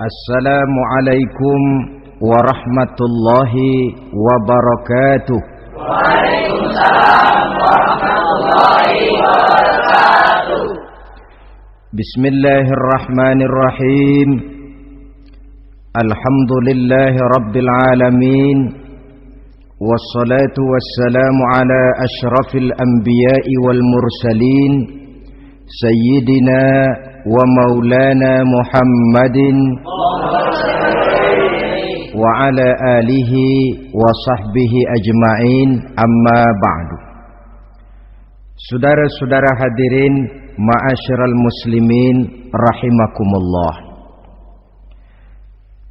Assalamualaikum warahmatullahi wabarakatuh. Waalaikumsalam warahmatullahi wabarakatuh. Bismillahirrahmanirrahim. Alhamdulillahi rabbil alamin. Wassalatu wassalamu ala ashrafil anbiya'i wal mursalin, Sayyidina wa maulana Muhammadin wa ala alihi wa sahbihi ajma'in, amma ba'du. Saudara-saudara hadirin, ma'asyiral muslimin rahimakumullah.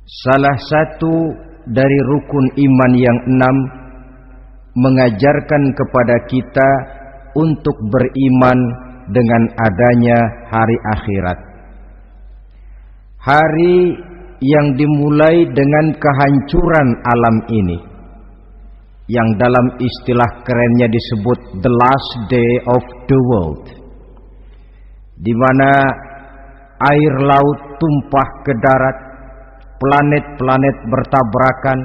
Salah satu dari rukun iman yang 6 mengajarkan kepada kita untuk beriman dengan adanya hari akhirat. Hari yang dimulai dengan kehancuran alam ini, yang dalam istilah kerennya disebut the last day of the world, di mana air laut tumpah ke darat, planet-planet bertabrakan,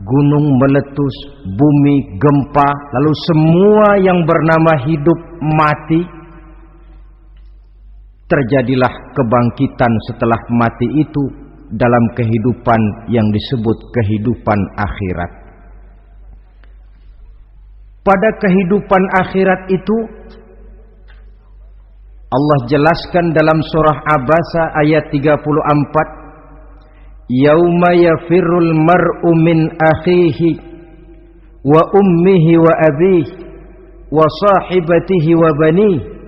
gunung meletus, bumi gempa, lalu semua yang bernama hidup mati. Terjadilah kebangkitan setelah mati itu dalam kehidupan yang disebut kehidupan akhirat. Pada kehidupan akhirat itu Allah jelaskan dalam surah Abasa ayat 34, Yauma yafirrul mar'u min akhihi wa ummihi wa abihi wa sahibatihi wa banihi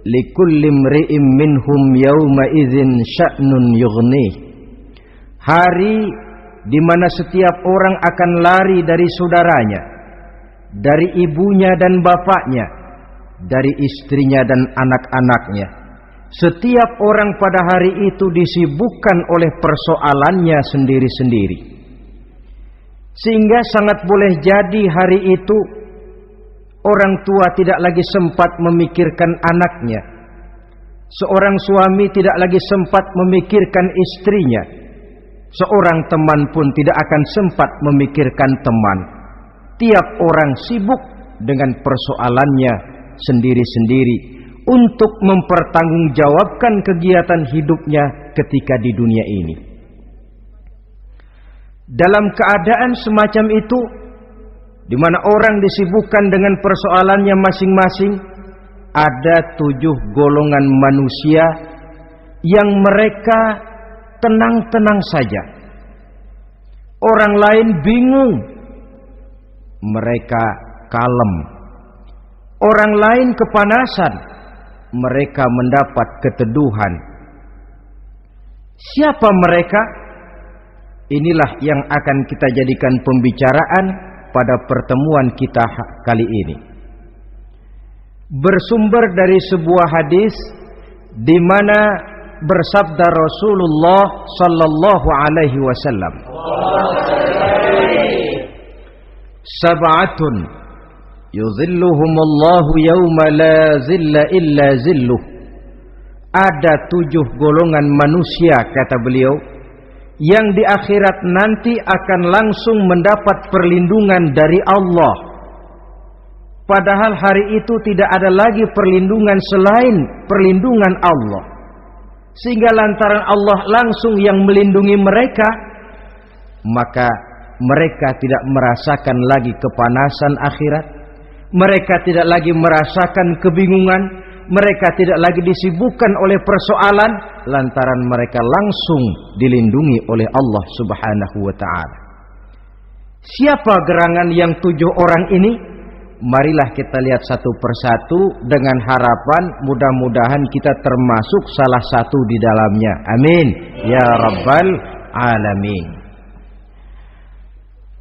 likulli imri'in minhum yauma idzin sya'nun yughnih. Hari di mana setiap orang akan lari dari saudaranya, dari ibunya dan bapaknya, dari istrinya dan anak-anaknya. Setiap orang pada hari itu disibukkan oleh persoalannya sendiri-sendiri. Sehingga sangat boleh jadi hari itu orang tua tidak lagi sempat memikirkan anaknya. Seorang suami tidak lagi sempat memikirkan istrinya. Seorang teman pun tidak akan sempat memikirkan teman. Tiap orang sibuk dengan persoalannya sendiri-sendiri untuk mempertanggungjawabkan kegiatan hidupnya ketika di dunia ini. Dalam keadaan semacam itu, di mana orang disibukkan dengan persoalannya masing-masing, ada 7 golongan manusia yang mereka tenang-tenang saja. Orang lain bingung, mereka kalem. Orang lain kepanasan, mereka mendapat keteduhan. Siapa mereka? Inilah yang akan kita jadikan pembicaraan pada pertemuan kita kali ini. Bersumber dari sebuah hadis di mana bersabda Rasulullah sallallahu alaihi wasallam, Sab'atun yuzilluhumullahu yawma la zilla illa zilluh. Ada 7 golongan manusia, kata beliau, yang di akhirat nanti akan langsung mendapat perlindungan dari Allah. Padahal hari itu tidak ada lagi perlindungan selain perlindungan Allah. Sehingga lantaran Allah langsung yang melindungi mereka, maka mereka tidak merasakan lagi kepanasan akhirat. Mereka tidak lagi merasakan kebingungan. Mereka tidak lagi disibukkan oleh persoalan, lantaran mereka langsung dilindungi oleh Allah subhanahu wa ta'ala. Siapa gerangan yang 7 orang ini? Marilah kita lihat satu persatu dengan harapan mudah-mudahan kita termasuk salah satu di dalamnya. Amin ya rabbal alamin.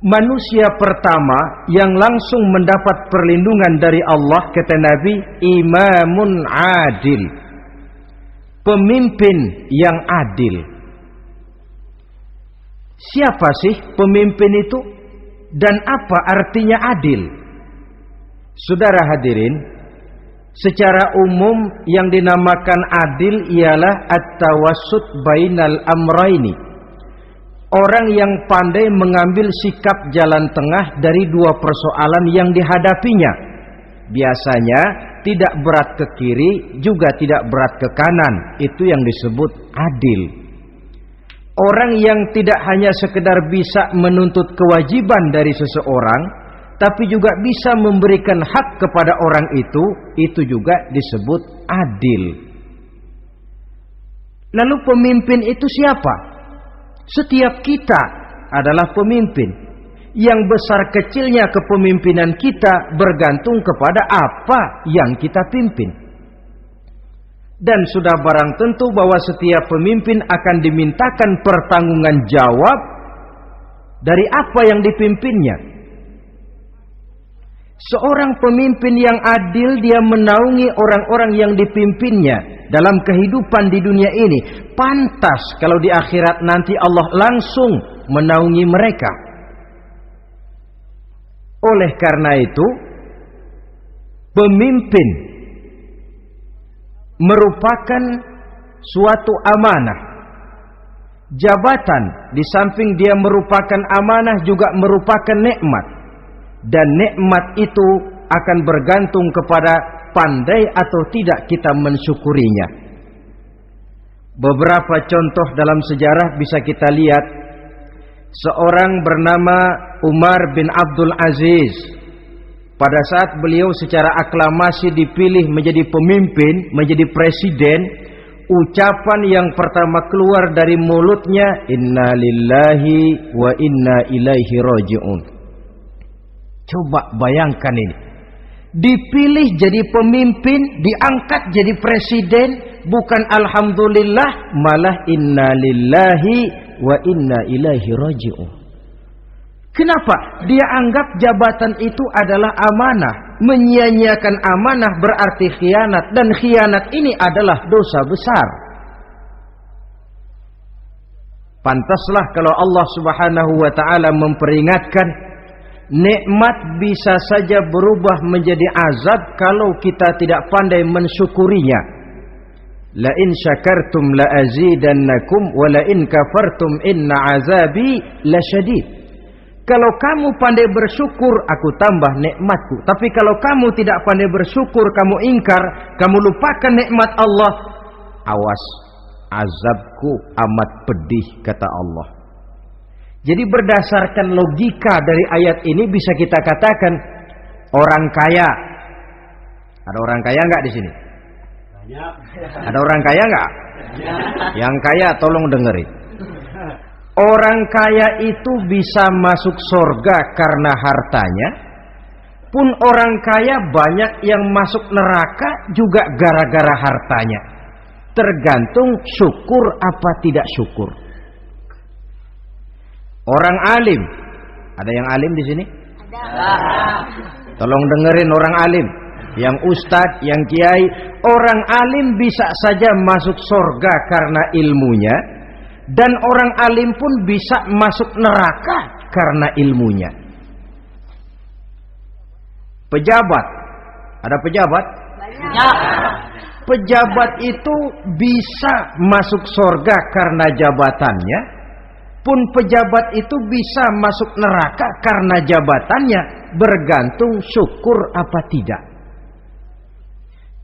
Manusia pertama yang langsung mendapat perlindungan dari Allah, kata Nabi, imamun adil, pemimpin yang adil. Siapa sih pemimpin itu dan apa artinya adil? Saudara hadirin, secara umum yang dinamakan adil ialah at-tawassut bainal amraini, Orang yang pandai mengambil sikap jalan tengah dari dua persoalan yang dihadapinya. Biasanya tidak berat ke kiri, juga tidak berat ke kanan. Itu yang disebut adil. Orang yang tidak hanya sekedar bisa menuntut kewajiban dari seseorang, tapi juga bisa memberikan hak kepada orang itu juga disebut adil. Lalu pemimpin itu siapa? Setiap kita adalah pemimpin. Yang besar kecilnya kepemimpinan kita bergantung kepada apa yang kita pimpin. Dan sudah barang tentu bahwa setiap pemimpin akan dimintakan pertanggunggan jawab dari apa yang dipimpinnya. Seorang pemimpin yang adil, dia menaungi orang-orang yang dipimpinnya dalam kehidupan di dunia ini. Pantas kalau di akhirat nanti Allah langsung menaungi mereka. Oleh karena itu, pemimpin merupakan suatu amanah. Jabatan di samping dia merupakan amanah juga merupakan nikmat. Dan nikmat itu akan bergantung kepada pandai atau tidak kita mensyukurinya. Beberapa contoh dalam sejarah bisa kita lihat. Seorang bernama Umar bin Abdul Aziz. Pada saat beliau secara aklamasi dipilih menjadi pemimpin, menjadi presiden, ucapan yang pertama keluar dari mulutnya, Inna lillahi wa inna ilaihi raji'un. Coba bayangkan ini. Dipilih jadi pemimpin, diangkat jadi presiden, bukan alhamdulillah, malah inna lillahi wa inna ilaihi raji'un. Kenapa? Dia anggap jabatan itu adalah amanah. Menyia-nyiakan amanah berarti khianat, dan khianat ini adalah dosa besar. Pantaslah kalau Allah Subhanahu wa taala memperingatkan, nikmat bisa saja berubah menjadi azab kalau kita tidak pandai mensyukurinya. La in syakartum la azidannakum wa la in kafartum inna azabi lasyadid. Kalau kamu pandai bersyukur, aku tambah nikmatku. Tapi kalau kamu tidak pandai bersyukur, kamu ingkar, kamu lupakan nikmat Allah, awas, azabku amat pedih, kata Allah. Jadi berdasarkan logika dari ayat ini bisa kita katakan, orang kaya. Ada orang kaya enggak di sini? Ada orang kaya enggak? Yang kaya tolong dengerin. Orang kaya itu bisa masuk surga karena hartanya. Pun orang kaya banyak yang masuk neraka juga gara-gara hartanya. Tergantung syukur apa tidak syukur. Orang alim, ada yang alim di sini? Ada. Tolong dengerin orang alim, yang ustadz, yang kiai. Orang alim bisa saja masuk surga karena ilmunya, dan orang alim pun bisa masuk neraka karena ilmunya. Pejabat, ada pejabat? Banyak. Pejabat itu bisa masuk surga karena jabatannya, pun pejabat itu bisa masuk neraka karena jabatannya, bergantung syukur apa tidak.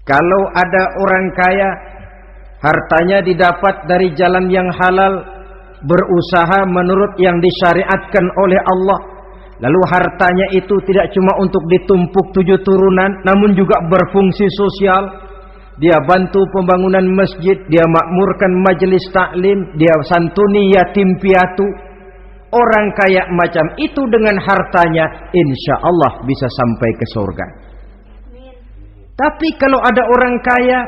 Kalau ada orang kaya, hartanya didapat dari jalan yang halal, berusaha menurut yang disyariatkan oleh Allah, lalu hartanya itu tidak cuma untuk ditumpuk 7 turunan, namun juga berfungsi sosial. Dia bantu pembangunan masjid, dia makmurkan majelis taklim, dia santuni yatim piatu. Orang kaya macam itu dengan hartanya, insya Allah bisa sampai ke surga. Tapi kalau ada orang kaya,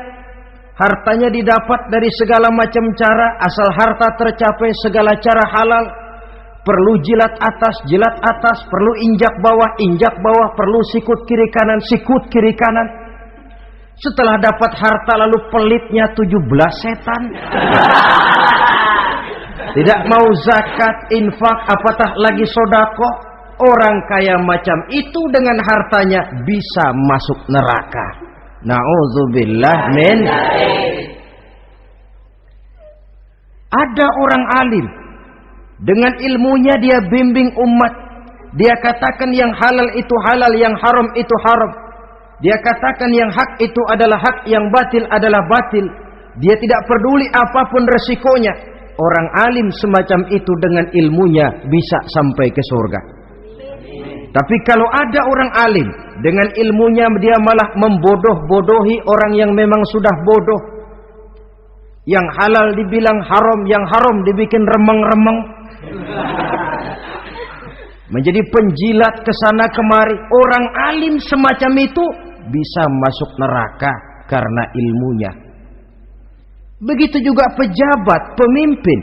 hartanya didapat dari segala macam cara, asal harta tercapai segala cara halal. Perlu jilat atas, perlu injak bawah, perlu sikut kiri kanan. Setelah dapat harta lalu pelitnya 17 setan. Tidak mau zakat, infak, apatah lagi sodako. Orang kaya macam itu dengan hartanya bisa masuk neraka. Na'udzubillah min. Ada orang alim, Dengan ilmunya dia bimbing umat. Dia katakan yang halal itu halal, yang haram itu haram. Dia katakan yang hak itu adalah hak, yang batil adalah batil. Dia tidak peduli apapun resikonya. Orang alim semacam itu dengan ilmunya bisa sampai ke surga. Tapi kalau ada orang alim dengan ilmunya dia malah membodoh-bodohi orang yang memang sudah bodoh. Yang halal dibilang haram, yang haram dibikin remeng-remeng. Menjadi penjilat ke sana kemari. Orang alim semacam itu bisa masuk neraka karena ilmunya. Begitu juga pejabat, pemimpin.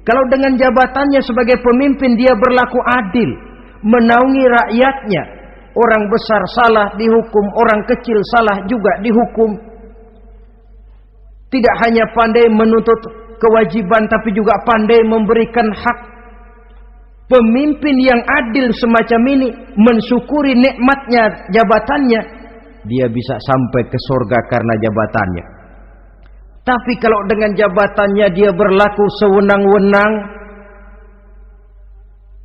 Kalau dengan jabatannya sebagai pemimpin dia berlaku adil, menaungi rakyatnya. Orang besar salah dihukum, orang kecil salah juga dihukum. Tidak hanya pandai menuntut kewajiban, tapi juga pandai memberikan hak. Pemimpin yang adil semacam ini mensyukuri nikmatnya jabatannya, dia bisa sampai ke surga karena jabatannya. Tapi kalau dengan jabatannya dia berlaku sewenang-wenang,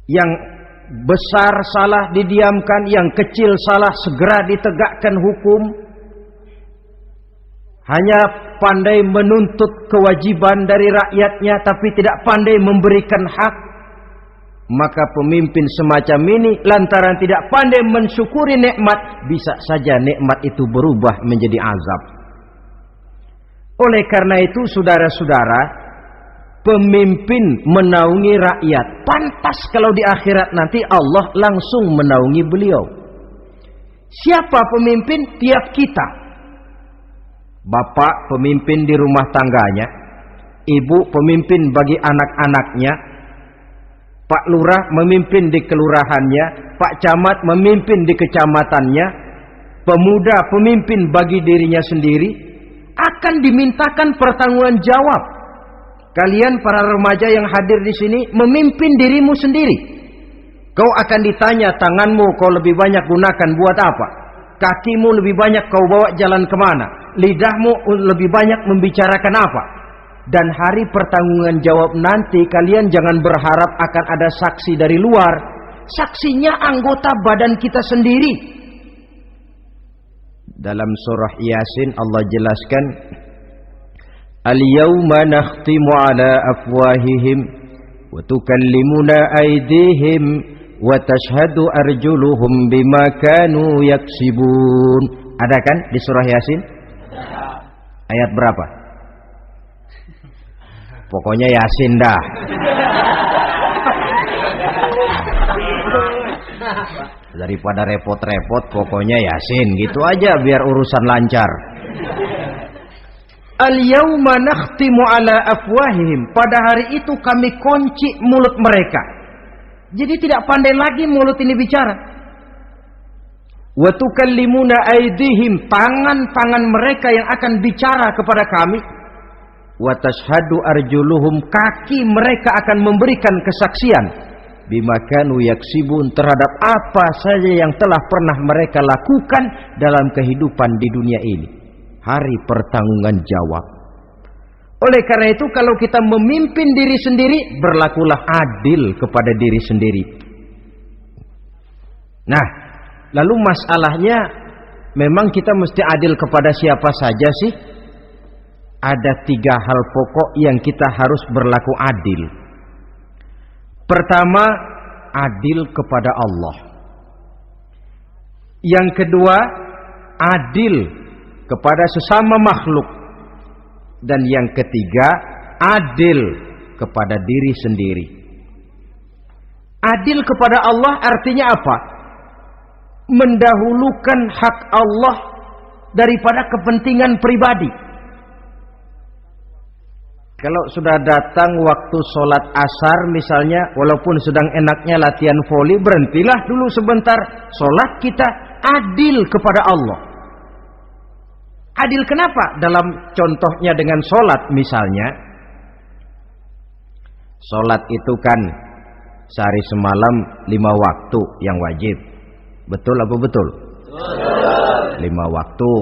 yang besar salah didiamkan, yang kecil salah segera ditegakkan hukum, hanya pandai menuntut kewajiban dari rakyatnya tapi tidak pandai memberikan hak, maka pemimpin semacam ini lantaran tidak pandai mensyukuri nikmat, bisa saja nikmat itu berubah menjadi azab. Oleh karena itu saudara-saudara, pemimpin menaungi rakyat, pantas kalau di akhirat nanti Allah langsung menaungi beliau. Siapa pemimpin? Tiap kita. Bapak pemimpin di rumah tangganya, ibu pemimpin bagi anak-anaknya, Pak Lurah memimpin di kelurahannya, Pak Camat memimpin di kecamatannya, pemuda pemimpin bagi dirinya sendiri. Akan dimintakan pertanggungan jawab. Kalian para remaja yang hadir di sini memimpin dirimu sendiri. Kau akan ditanya, tanganmu kau lebih banyak gunakan buat apa? Kakimu lebih banyak kau bawa jalan kemana? Lidahmu lebih banyak membicarakan apa? Dan hari pertanggungan jawab nanti kalian jangan berharap akan ada saksi dari luar. Saksinya anggota badan kita sendiri. Dalam surah Yasin Allah jelaskan, Al-yawma nakhtimu ala afwahihim wa tukallimuna aydihim wa tashhadu arjuluhum bima kanu yaksibun. Ada kan di surah Yasin? Ayat berapa? Pokoknya Yasin dah. Daripada repot-repot, pokoknya Yasin gitu aja biar urusan lancar. Al-yawma nakhtimu ala afwahihim. Pada hari itu kami kunci mulut mereka. Jadi tidak pandai lagi mulut ini bicara. Wa tukallimuna aydihim, tangan-tangan mereka yang akan bicara kepada kami. Wa tashhadu arjuluhum, kaki mereka akan memberikan kesaksian bima kanu yaksibun, terhadap apa saja yang telah pernah mereka lakukan dalam kehidupan di dunia ini. Hari pertanggungan jawab. Oleh karena itu kalau kita memimpin diri sendiri, berlakulah adil kepada diri sendiri. Nah, lalu masalahnya memang kita mesti adil kepada siapa saja sih? Ada 3 hal pokok yang kita harus berlaku adil. Pertama, adil kepada Allah. Yang kedua, adil kepada sesama makhluk. Dan yang ketiga, adil kepada diri sendiri. Adil kepada Allah artinya apa? Mendahulukan hak Allah daripada kepentingan pribadi. Kalau sudah datang waktu sholat asar misalnya, walaupun sedang enaknya latihan voli, berhentilah dulu sebentar. Sholat kita adil kepada Allah. Adil kenapa? Dalam contohnya dengan sholat misalnya. Sholat itu kan sehari semalam 5 waktu yang wajib. Betul apa betul? Betul. 5 waktu.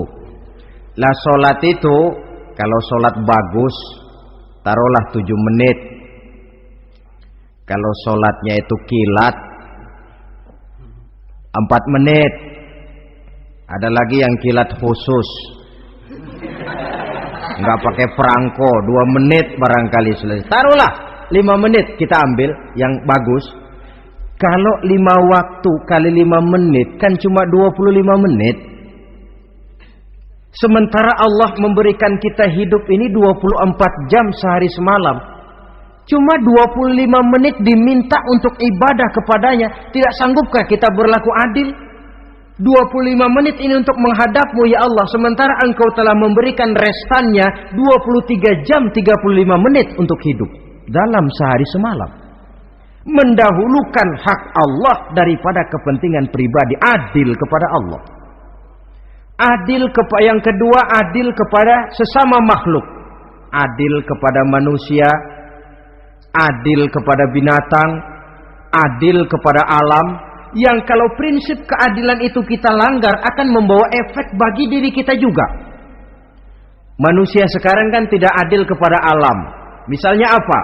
Lah sholat itu, kalau sholat bagus, taruhlah 7 menit. Kalau sholatnya itu kilat 4 menit. Ada lagi yang kilat khusus, nggak pakai perangko, 2 menit barangkali selesai. Taruhlah 5 menit kita ambil yang bagus. Kalau 5 waktu kali 5 menit kan cuma 25 menit. Sementara Allah memberikan kita hidup ini 24 jam sehari semalam. Cuma 25 menit diminta untuk ibadah kepadanya. Tidak sanggupkah kita berlaku adil? 25 menit ini untuk menghadapmu ya Allah. Sementara engkau telah memberikan restannya 23 jam 35 menit untuk hidup dalam sehari semalam. Mendahulukan hak Allah daripada kepentingan pribadi. Adil kepada Allah. Adil kepada yang kedua, adil kepada sesama makhluk. Adil kepada manusia, adil kepada binatang, adil kepada alam. Yang kalau prinsip keadilan itu kita langgar akan membawa efek bagi diri kita juga. Manusia sekarang kan tidak adil kepada alam. Misalnya apa?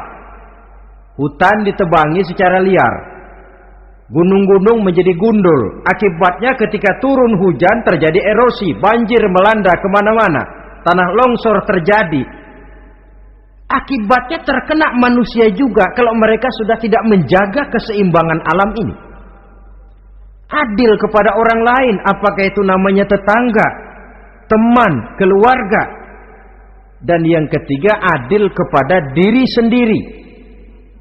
Hutan ditebangi secara liar. Gunung-gunung menjadi gundul. Akibatnya ketika turun hujan terjadi erosi, banjir melanda kemana-mana, tanah longsor terjadi. Akibatnya terkena manusia juga kalau mereka sudah tidak menjaga keseimbangan alam ini. Adil kepada orang lain, apakah itu namanya tetangga, teman, keluarga. Dan yang ketiga, adil kepada diri sendiri.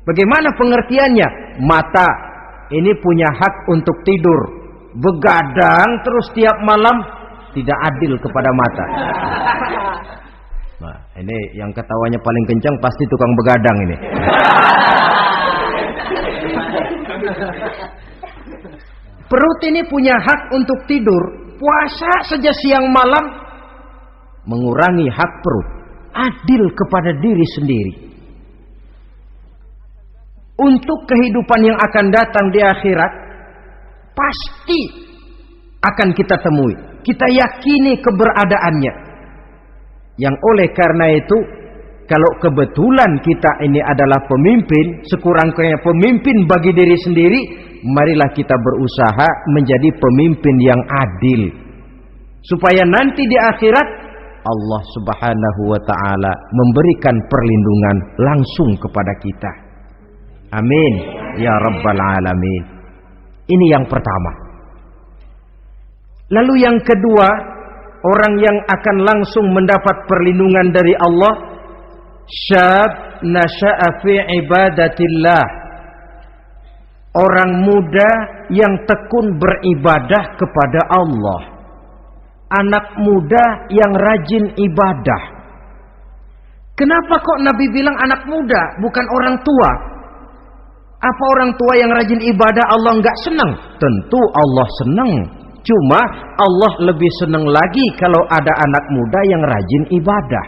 Bagaimana pengertiannya? Mata ini punya hak untuk tidur. Begadang terus tiap malam, tidak adil kepada mata. Nah, ini yang ketawanya paling kencang pasti tukang begadang ini. Perut ini punya hak untuk tidur. Puasa saja siang malam mengurangi hak perut. Adil kepada diri sendiri. Untuk kehidupan yang akan datang di akhirat, pasti akan kita temui. Kita yakini keberadaannya. Yang oleh karena itu, kalau kebetulan kita ini adalah pemimpin, sekurang-kurangnya pemimpin bagi diri sendiri, marilah kita berusaha menjadi pemimpin yang adil. Supaya nanti di akhirat, Allah Subhanahu wa ta'ala memberikan perlindungan langsung kepada kita. Amin ya rabbal alamin. Ini yang pertama. Lalu yang kedua, orang yang akan langsung mendapat perlindungan dari Allah, syab nasha'a fi ibadatillah. Orang muda yang tekun beribadah kepada Allah. Anak muda yang rajin ibadah. Kenapa kok Nabi bilang anak muda, bukan orang tua? Apa orang tua yang rajin ibadah Allah enggak senang? Tentu Allah senang. Cuma Allah lebih senang lagi kalau ada anak muda yang rajin ibadah.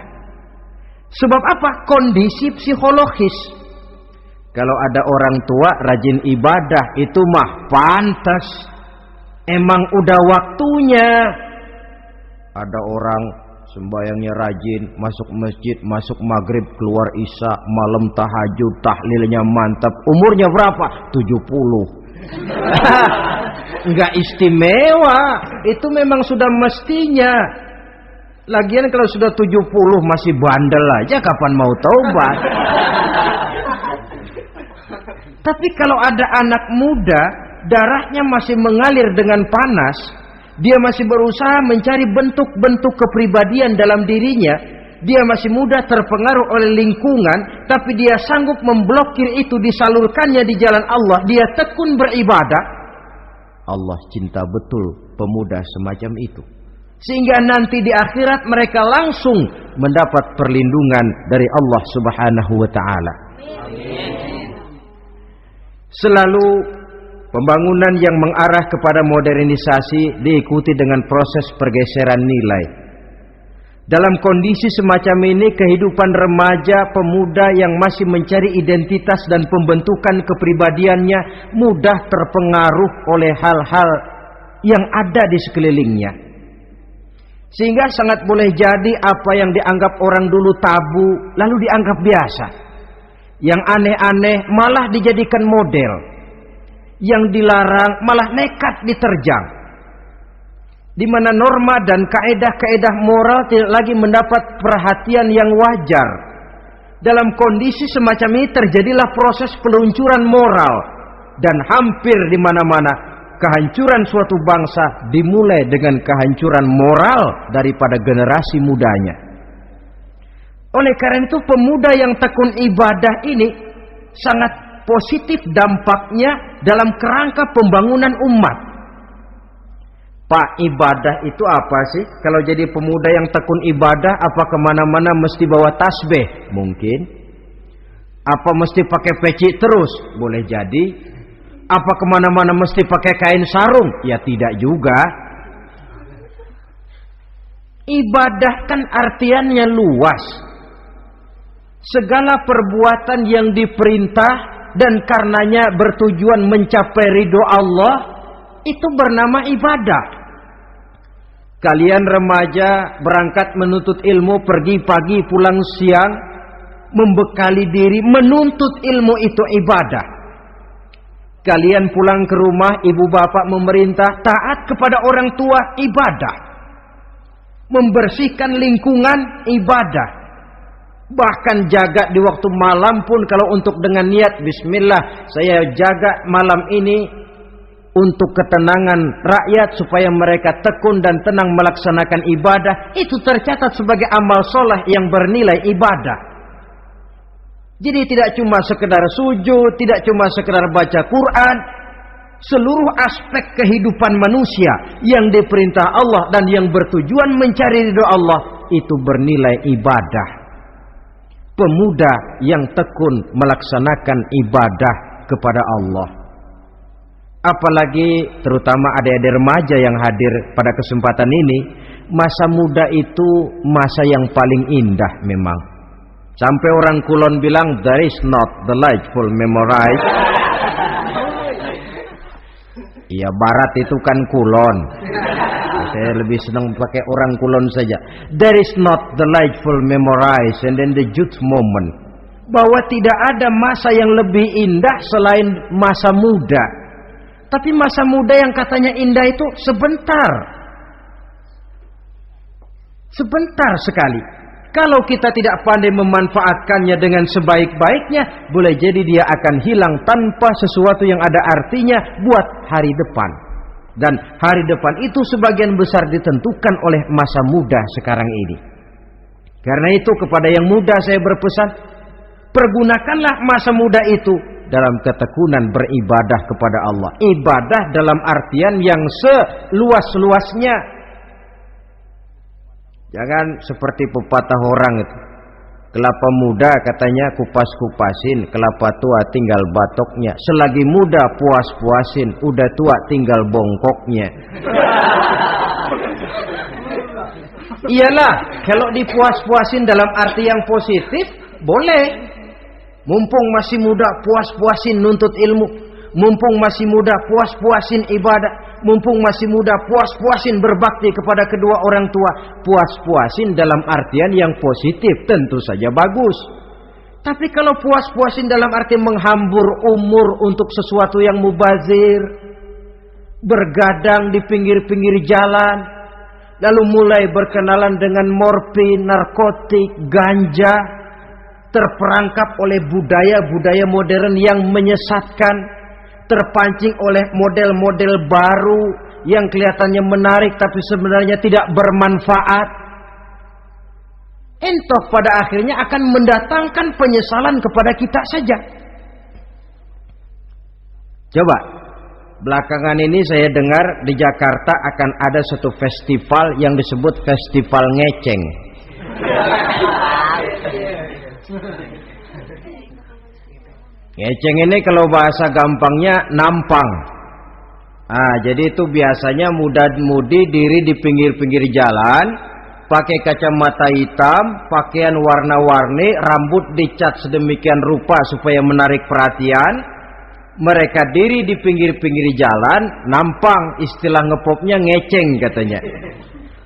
Sebab apa? Kondisi psikologis. Kalau ada orang tua rajin ibadah, itu mah pantas. Emang udah waktunya. Ada orang sembayangnya rajin, masuk masjid, masuk maghrib, keluar isya, malam tahajud, tahlilnya mantap. Umurnya berapa? 70. Enggak istimewa. Itu memang sudah mestinya. Lagian kalau sudah 70 masih bandel aja, kapan mau taubat? Tapi kalau ada anak muda, darahnya masih mengalir dengan panas, dia masih berusaha mencari bentuk-bentuk kepribadian dalam dirinya, dia masih mudah terpengaruh oleh lingkungan, tapi dia sanggup memblokir itu, disalurkannya di jalan Allah, dia tekun beribadah. Allah cinta betul pemuda semacam itu. Sehingga nanti di akhirat mereka langsung mendapat perlindungan dari Allah Subhanahu wa ta'ala. Selalu pembangunan yang mengarah kepada modernisasi diikuti dengan proses pergeseran nilai. Dalam kondisi semacam ini, kehidupan remaja pemuda yang masih mencari identitas dan pembentukan kepribadiannya mudah terpengaruh oleh hal-hal yang ada di sekelilingnya. Sehingga sangat boleh jadi apa yang dianggap orang dulu tabu lalu dianggap biasa. Yang aneh-aneh malah dijadikan model, yang dilarang malah nekat diterjang, di mana norma dan kaedah-kaedah moral tidak lagi mendapat perhatian yang wajar. Dalam kondisi semacam ini terjadilah proses peluncuran moral, dan hampir di mana-mana kehancuran suatu bangsa dimulai dengan kehancuran moral daripada generasi mudanya. Oleh karena itu pemuda yang tekun ibadah ini sangat positif dampaknya dalam kerangka pembangunan umat. Pak, ibadah itu apa sih? Kalau jadi pemuda yang tekun ibadah, apa kemana-mana mesti bawa tasbih? Mungkin. Apa mesti pakai peci terus? Boleh jadi. Apa kemana-mana mesti pakai kain sarung? Ya tidak juga. Ibadah kan artiannya luas. Segala perbuatan yang diperintah dan karenanya bertujuan mencapai ridho Allah, itu bernama ibadah. Kalian remaja berangkat menuntut ilmu, pergi pagi pulang siang, membekali diri menuntut ilmu, itu ibadah. Kalian pulang ke rumah, ibu bapak memerintah taat kepada orang tua, ibadah. Membersihkan lingkungan, ibadah. Bahkan jaga di waktu malam pun, kalau untuk dengan niat bismillah, saya jaga malam ini untuk ketenangan rakyat supaya mereka tekun dan tenang melaksanakan ibadah, itu tercatat sebagai amal soleh yang bernilai ibadah. Jadi tidak cuma sekedar sujud, tidak cuma sekedar baca Quran, seluruh aspek kehidupan manusia yang diperintah Allah dan yang bertujuan mencari ridho Allah, itu bernilai ibadah. Pemuda yang tekun melaksanakan ibadah kepada Allah, apalagi terutama adik-adik remaja yang hadir pada kesempatan ini, masa muda itu masa yang paling indah memang. Sampai orang Kulon bilang, there is not delightful memorize. Iya, barat itu kan Kulon. Saya lebih senang pakai orang Kulon saja. There is not delightful memorize and then the youth moment. Bahwa tidak ada masa yang lebih indah selain masa muda. Tapi masa muda yang katanya indah itu sebentar. Sebentar sekali. Kalau kita tidak pandai memanfaatkannya dengan sebaik-baiknya, boleh jadi dia akan hilang tanpa sesuatu yang ada artinya buat hari depan. Dan hari depan itu sebagian besar ditentukan oleh masa muda sekarang ini. Karena itu kepada yang muda saya berpesan, pergunakanlah masa muda itu dalam ketekunan beribadah kepada Allah. Ibadah dalam artian yang seluas-luasnya. Jangan seperti pepatah orang itu. Kelapa muda katanya kupas-kupasin, kelapa tua tinggal batoknya. Selagi muda puas-puasin, udah tua tinggal bongkoknya. Iyalah, kalau dipuas-puasin dalam arti yang positif, boleh. Mumpung masih muda, puas-puasin nuntut ilmu. Mumpung masih muda, puas-puasin ibadah. Mumpung masih muda, puas-puasin berbakti kepada kedua orang tua. Puas-puasin dalam artian yang positif, tentu saja bagus. Tapi kalau puas-puasin dalam arti menghambur umur untuk sesuatu yang mubazir, bergadang di pinggir-pinggir jalan, lalu mulai berkenalan dengan morfin, narkotik, ganja, terperangkap oleh budaya-budaya modern yang menyesatkan, terpancing oleh model-model baru yang kelihatannya menarik tapi sebenarnya tidak bermanfaat, entah pada akhirnya akan mendatangkan penyesalan kepada kita saja. Coba, belakangan ini saya dengar di Jakarta akan ada satu festival yang disebut Festival Ngeceng. Ngeceng ini kalau bahasa gampangnya nampang. Jadi itu biasanya muda-mudi diri di pinggir-pinggir jalan, pakai kacamata hitam, pakaian warna-warni, rambut dicat sedemikian rupa supaya menarik perhatian. Mereka diri di pinggir-pinggir jalan, nampang, istilah ngepopnya ngeceng katanya.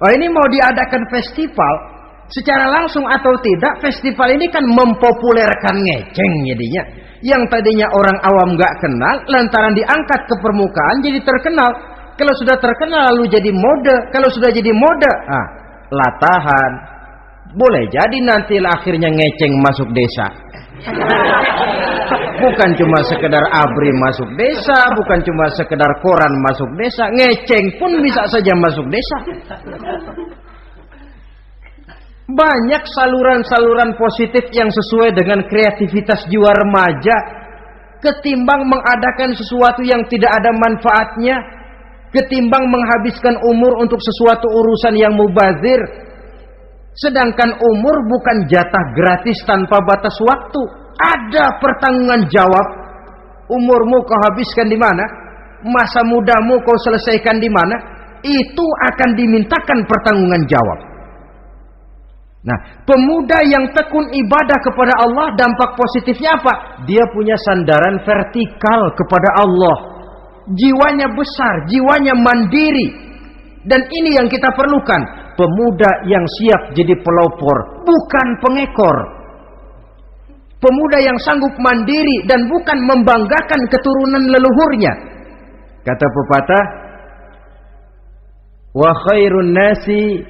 Ini mau diadakan festival. Secara langsung atau tidak, festival ini kan mempopulerkan ngeceng jadinya. Yang tadinya orang awam gak kenal, lantaran diangkat ke permukaan jadi terkenal. Kalau sudah terkenal lalu jadi mode. Kalau sudah jadi mode, latahan. Boleh jadi nanti akhirnya ngeceng masuk desa. Bukan cuma sekedar ABRI masuk desa, bukan cuma sekedar koran masuk desa, ngeceng pun bisa saja masuk desa. Banyak saluran-saluran positif yang sesuai dengan kreativitas jiwa remaja, ketimbang mengadakan sesuatu yang tidak ada manfaatnya, ketimbang menghabiskan umur untuk sesuatu urusan yang mubazir. Sedangkan umur bukan jatah gratis tanpa batas waktu. Ada pertanggungan jawab. Umurmu kau habiskan di mana? Masa mudamu kau selesaikan di mana? Itu akan dimintakan pertanggungan jawab. Nah, pemuda yang tekun ibadah kepada Allah, dampak positifnya apa? Dia punya sandaran vertikal kepada Allah. Jiwanya besar, jiwanya mandiri. Dan ini yang kita perlukan. Pemuda yang siap jadi pelopor, bukan pengekor. Pemuda yang sanggup mandiri dan bukan membanggakan keturunan leluhurnya. Kata pepatah, wa khairun nasi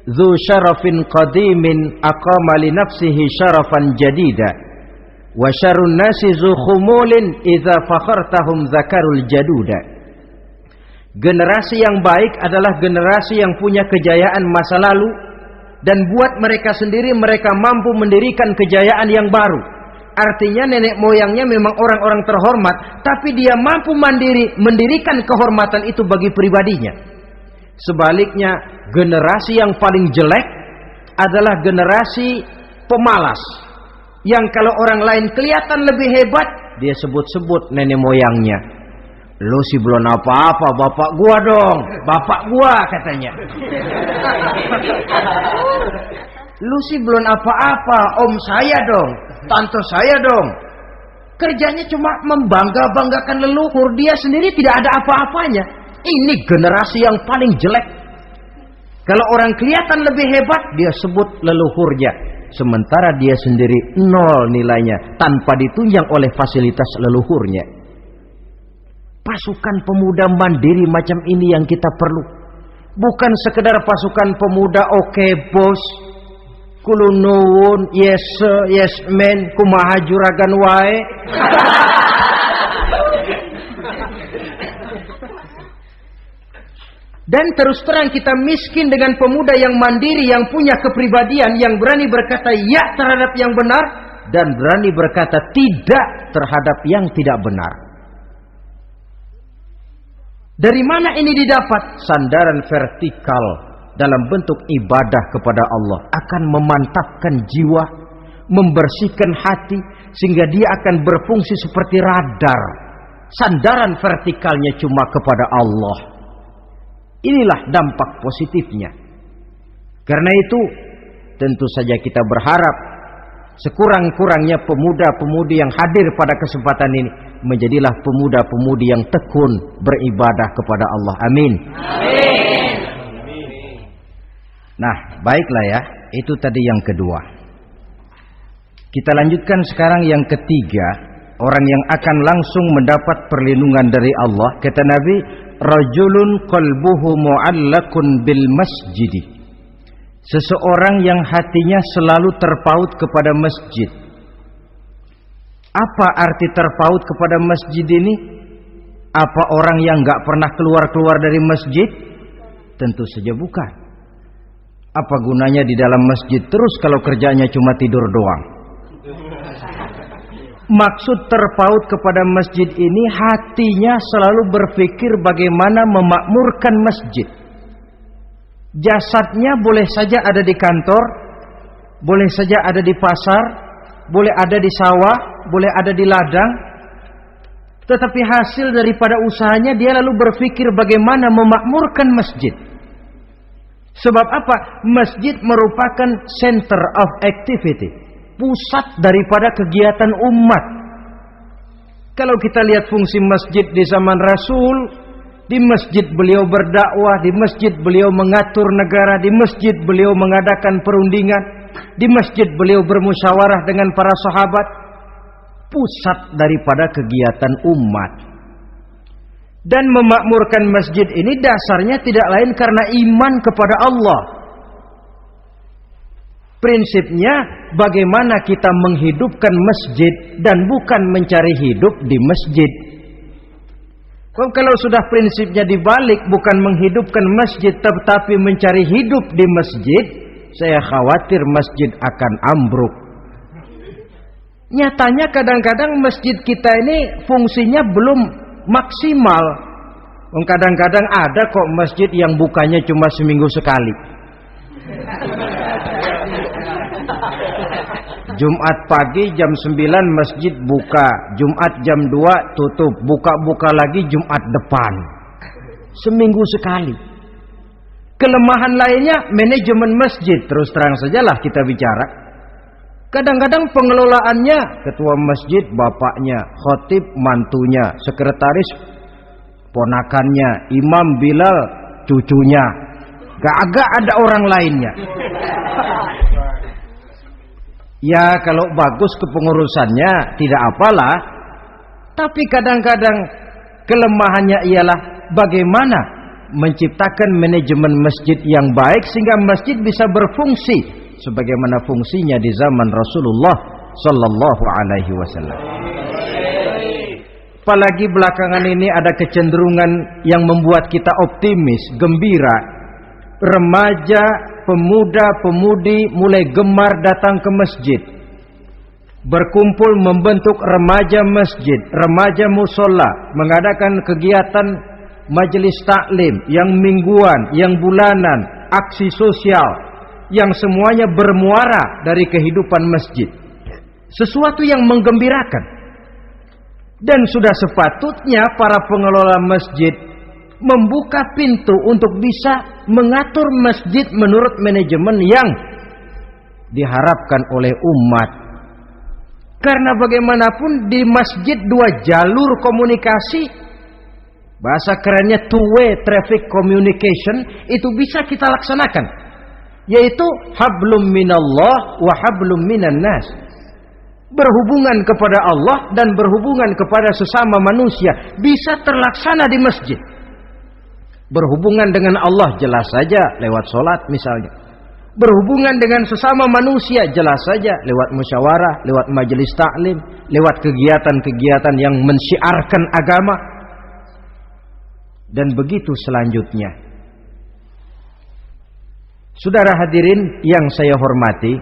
dzu syarafin qadimin aqama li nafsihi syarafan jadida wa syarrun nasi dzu khumulin idza fakhartahum zakarul jaduda. Generasi yang baik adalah generasi yang punya kejayaan masa lalu, dan buat mereka sendiri mereka mampu mendirikan kejayaan yang baru. Artinya nenek moyangnya memang orang-orang terhormat, tapi dia mampu mandiri mendirikan kehormatan itu bagi pribadinya. Sebaliknya, generasi yang paling jelek adalah generasi pemalas, yang kalau orang lain kelihatan lebih hebat, dia sebut-sebut nenek moyangnya. Lu sih belum apa-apa, bapak gua dong, bapak gua katanya. Lu sih belum apa-apa, om saya dong, tante saya dong. Kerjanya cuma membangga-banggakan leluhur, dia sendiri tidak ada apa-apanya. Ini generasi yang paling jelek. Kalau orang kelihatan lebih hebat, dia sebut leluhurnya, sementara dia sendiri nol nilainya, tanpa ditunjang oleh fasilitas leluhurnya. Pasukan pemuda mandiri macam ini yang kita perlu. Bukan sekedar pasukan pemuda oke bos, kulo nuwun, yes sir, yes man, kumaha juragan wae. Dan terus terang kita miskin dengan pemuda yang mandiri, yang punya kepribadian, yang berani berkata ya terhadap yang benar dan berani berkata tidak terhadap yang tidak benar. Dari mana ini didapat? Sandaran vertikal dalam bentuk ibadah kepada Allah akan memantapkan jiwa, membersihkan hati, sehingga dia akan berfungsi seperti radar. Sandaran vertikalnya cuma kepada Allah. Inilah dampak positifnya. Karena itu tentu saja kita berharap sekurang-kurangnya pemuda-pemudi yang hadir pada kesempatan ini menjadilah pemuda-pemudi yang tekun beribadah kepada Allah. Amin. Amin. Nah, baiklah ya. Itu tadi yang kedua. Kita lanjutkan sekarang yang ketiga. Orang yang akan langsung mendapat perlindungan dari Allah. Kata Nabi, rajulun qalbuhu mu'allakun bil masjidi. Seseorang yang hatinya selalu terpaut kepada masjid. Apa arti terpaut kepada masjid ini? Apa orang yang gak pernah keluar-keluar dari masjid? Tentu saja bukan. Apa gunanya di dalam masjid terus kalau kerjanya cuma tidur doang? Maksud terpaut kepada masjid ini, hatinya selalu berpikir bagaimana memakmurkan masjid. Jasadnya boleh saja ada di kantor, boleh saja ada di pasar, boleh ada di sawah, boleh ada di ladang, tetapi hasil daripada usahanya dia lalu berpikir bagaimana memakmurkan masjid. Sebab apa? Masjid merupakan center of activity, pusat daripada kegiatan umat. Kalau kita lihat fungsi masjid di zaman Rasul, Di masjid beliau berdakwah, di masjid beliau mengatur negara, di masjid beliau mengadakan perundingan, di masjid beliau bermusyawarah dengan para sahabat. Pusat daripada kegiatan umat. Dan memakmurkan masjid ini dasarnya tidak lain karena iman kepada Allah. Prinsipnya bagaimana kita menghidupkan masjid dan bukan mencari hidup di masjid. Kalau sudah prinsipnya dibalik, bukan menghidupkan masjid tetapi mencari hidup di masjid, saya khawatir masjid akan ambruk. Nyatanya kadang-kadang masjid kita ini fungsinya belum maksimal. Kadang-kadang ada kok masjid yang bukanya cuma seminggu sekali. Jumat pagi jam 9 masjid buka, Jumat jam 2 tutup, buka-buka lagi Jumat depan. Seminggu sekali. Kelemahan lainnya manajemen masjid, terus terang sajalah kita bicara. Kadang-kadang pengelolaannya ketua masjid bapaknya, khatib mantunya, sekretaris ponakannya, imam Bilal cucunya. Gak ada orang lainnya. Ya kalau bagus kepengurusannya tidak apalah. Tapi kadang-kadang kelemahannya ialah bagaimana menciptakan manajemen masjid yang baik sehingga masjid bisa berfungsi sebagaimana fungsinya di zaman Rasulullah sallallahu alaihi wasallam. Apalagi belakangan ini ada kecenderungan yang membuat kita optimis, gembira. Remaja, pemuda-pemudi mulai gemar datang ke masjid. Berkumpul membentuk remaja masjid, remaja musola, mengadakan kegiatan majelis taklim yang mingguan, yang bulanan, aksi sosial yang semuanya bermuara dari kehidupan masjid. Sesuatu yang menggembirakan. Dan sudah sepatutnya para pengelola masjid membuka pintu untuk bisa mengatur masjid menurut manajemen yang diharapkan oleh umat. Karena bagaimanapun di masjid dua jalur komunikasi, bahasa kerennya two-way traffic communication, itu bisa kita laksanakan. Yaitu hablum minallah wa hablum minan nas. Berhubungan kepada Allah dan berhubungan kepada sesama manusia bisa terlaksana di masjid. Berhubungan dengan Allah jelas saja lewat sholat misalnya. Berhubungan dengan sesama manusia jelas saja lewat musyawarah, lewat majelis taklim, lewat kegiatan-kegiatan yang mensyiarkan agama. Dan begitu selanjutnya. Saudara hadirin yang saya hormati,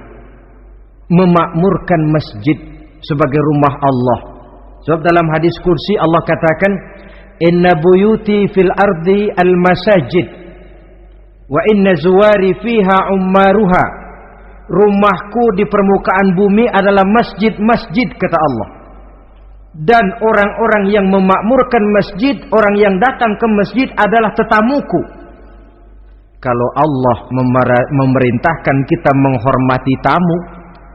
memakmurkan masjid sebagai rumah Allah. Sebab dalam hadis kursi Allah katakan, inna buyuti fil ardi al masajid wa inna zuwari fiha ummaruha. Rumahku di permukaan bumi adalah masjid-masjid, kata Allah. Dan orang-orang yang memakmurkan masjid, orang yang datang ke masjid adalah tetamuku. Kalau Allah memerintahkan kita menghormati tamu,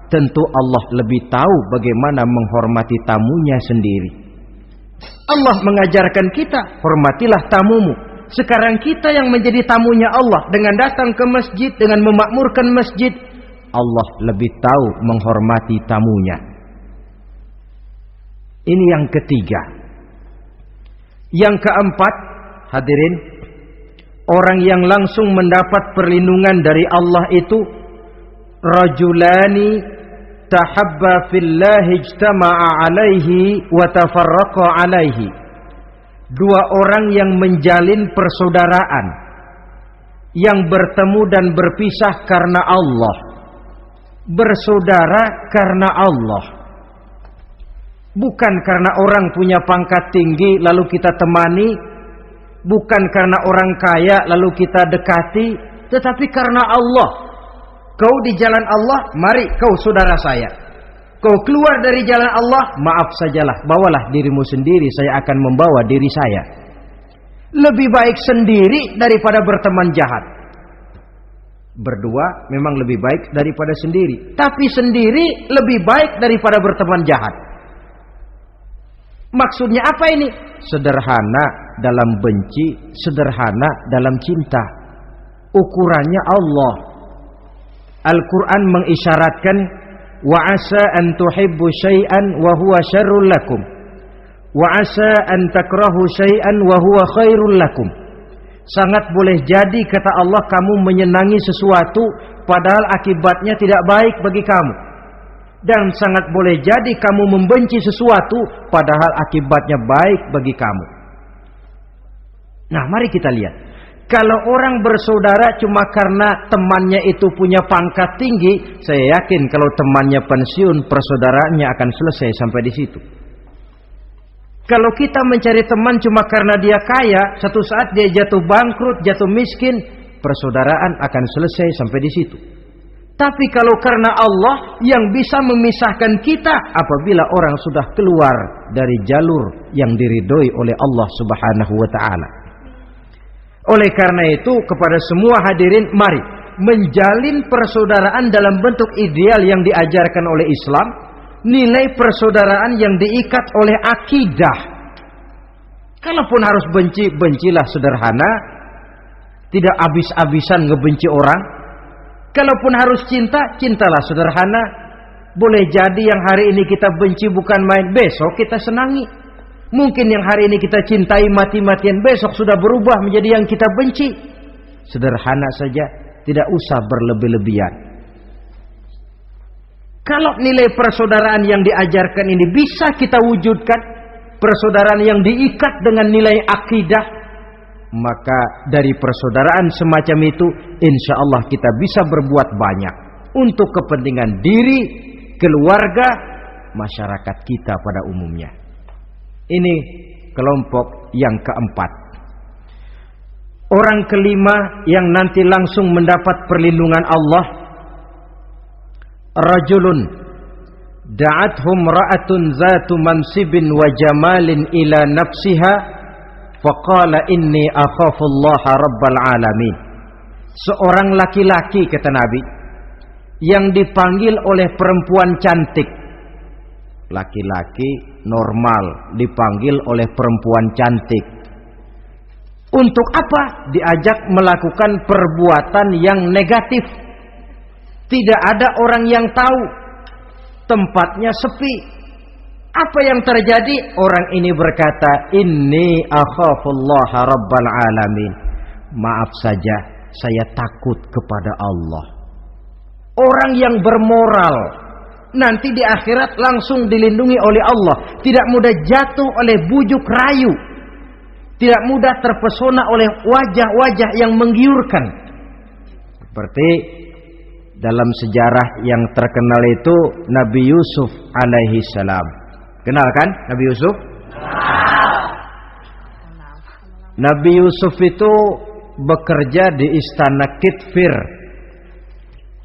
tentu Allah lebih tahu bagaimana menghormati tamunya sendiri. Allah mengajarkan kita, hormatilah tamumu. Sekarang kita yang menjadi tamunya Allah dengan datang ke masjid, dengan memakmurkan masjid, Allah lebih tahu menghormati tamunya. Ini yang ketiga. Yang keempat, hadirin, orang yang langsung mendapat perlindungan dari Allah itu rajulani tahabba fillahi ijtama'a alaihi wa tafarraqa alaihi. Dua orang yang menjalin persaudaraan, yang bertemu dan berpisah karena Allah. Bersaudara karena Allah. Bukan karena orang punya pangkat tinggi lalu kita temani, bukan karena orang kaya lalu kita dekati, tetapi karena Allah. Kau di jalan Allah, mari kau saudara saya. Kau keluar dari jalan Allah, maaf sajalah, bawalah dirimu sendiri, saya akan membawa diri saya. Lebih baik sendiri daripada berteman jahat. Berdua memang lebih baik daripada sendiri, tapi sendiri lebih baik daripada berteman jahat. Maksudnya apa ini? Sederhana. dalam benci, sederhana dalam cinta. Ukurannya Allah. Al-Quran mengisyaratkan, wa asa an tuhibbu syai'an wa huwa syarrul lakum, wa asa an takrahu syai'an wa huwa khairul lakum. Sangat boleh jadi, kata Allah, kamu menyenangi sesuatu padahal akibatnya tidak baik bagi kamu. Dan sangat boleh jadi kamu membenci sesuatu padahal akibatnya baik bagi kamu. Nah, mari kita lihat. Kalau orang bersaudara cuma karena temannya itu punya pangkat tinggi, saya yakin kalau temannya pensiun, persaudaraannya akan selesai sampai di situ. Kalau kita mencari teman cuma karena dia kaya, satu saat dia jatuh bangkrut, jatuh miskin, persaudaraan akan selesai sampai di situ. Tapi kalau karena Allah yang bisa memisahkan kita apabila orang sudah keluar dari jalur yang diridhoi oleh Allah Subhanahu wa taala. Oleh karena itu, kepada semua hadirin, mari menjalin persaudaraan dalam bentuk ideal yang diajarkan oleh Islam, nilai persaudaraan yang diikat oleh akidah. Kalaupun harus benci, bencilah sederhana, tidak habis-habisan ngebenci orang. Kalaupun harus cinta, cintalah sederhana. Boleh jadi yang hari ini kita benci bukan main, besok kita senangi. Mungkin yang hari ini kita cintai mati-matian, besok sudah berubah menjadi yang kita benci. Sederhana saja, tidak usah berlebih-lebihan. Kalau nilai persaudaraan yang diajarkan ini bisa kita wujudkan, persaudaraan yang diikat dengan nilai akidah, maka dari persaudaraan semacam itu insya Allah kita bisa berbuat banyak untuk kepentingan diri, keluarga, masyarakat kita pada umumnya. Ini kelompok yang keempat. Orang kelima yang nanti langsung mendapat perlindungan Allah, rajulun da'athum ra'atun zatu mansibin wa jamalin ila nafsiha faqala inni akhafullaha rabbal alamin. Seorang laki-laki, kata Nabi, yang dipanggil oleh perempuan cantik. Laki-laki normal dipanggil oleh perempuan cantik. Untuk apa? Diajak melakukan perbuatan yang negatif. Tidak ada orang yang tahu. Tempatnya sepi. Apa yang terjadi? Orang ini berkata, inni akhafullaha rabbal alamin. Maaf saja, saya takut kepada Allah. Orang yang bermoral nanti di akhirat langsung dilindungi oleh Allah. Tidak mudah jatuh oleh bujuk rayu. Tidak mudah terpesona oleh wajah-wajah yang menggiurkan. Seperti dalam sejarah yang terkenal itu Nabi Yusuf alaihi salam. Kenal kan Nabi Yusuf? Nabi Yusuf itu bekerja di istana Kitfir.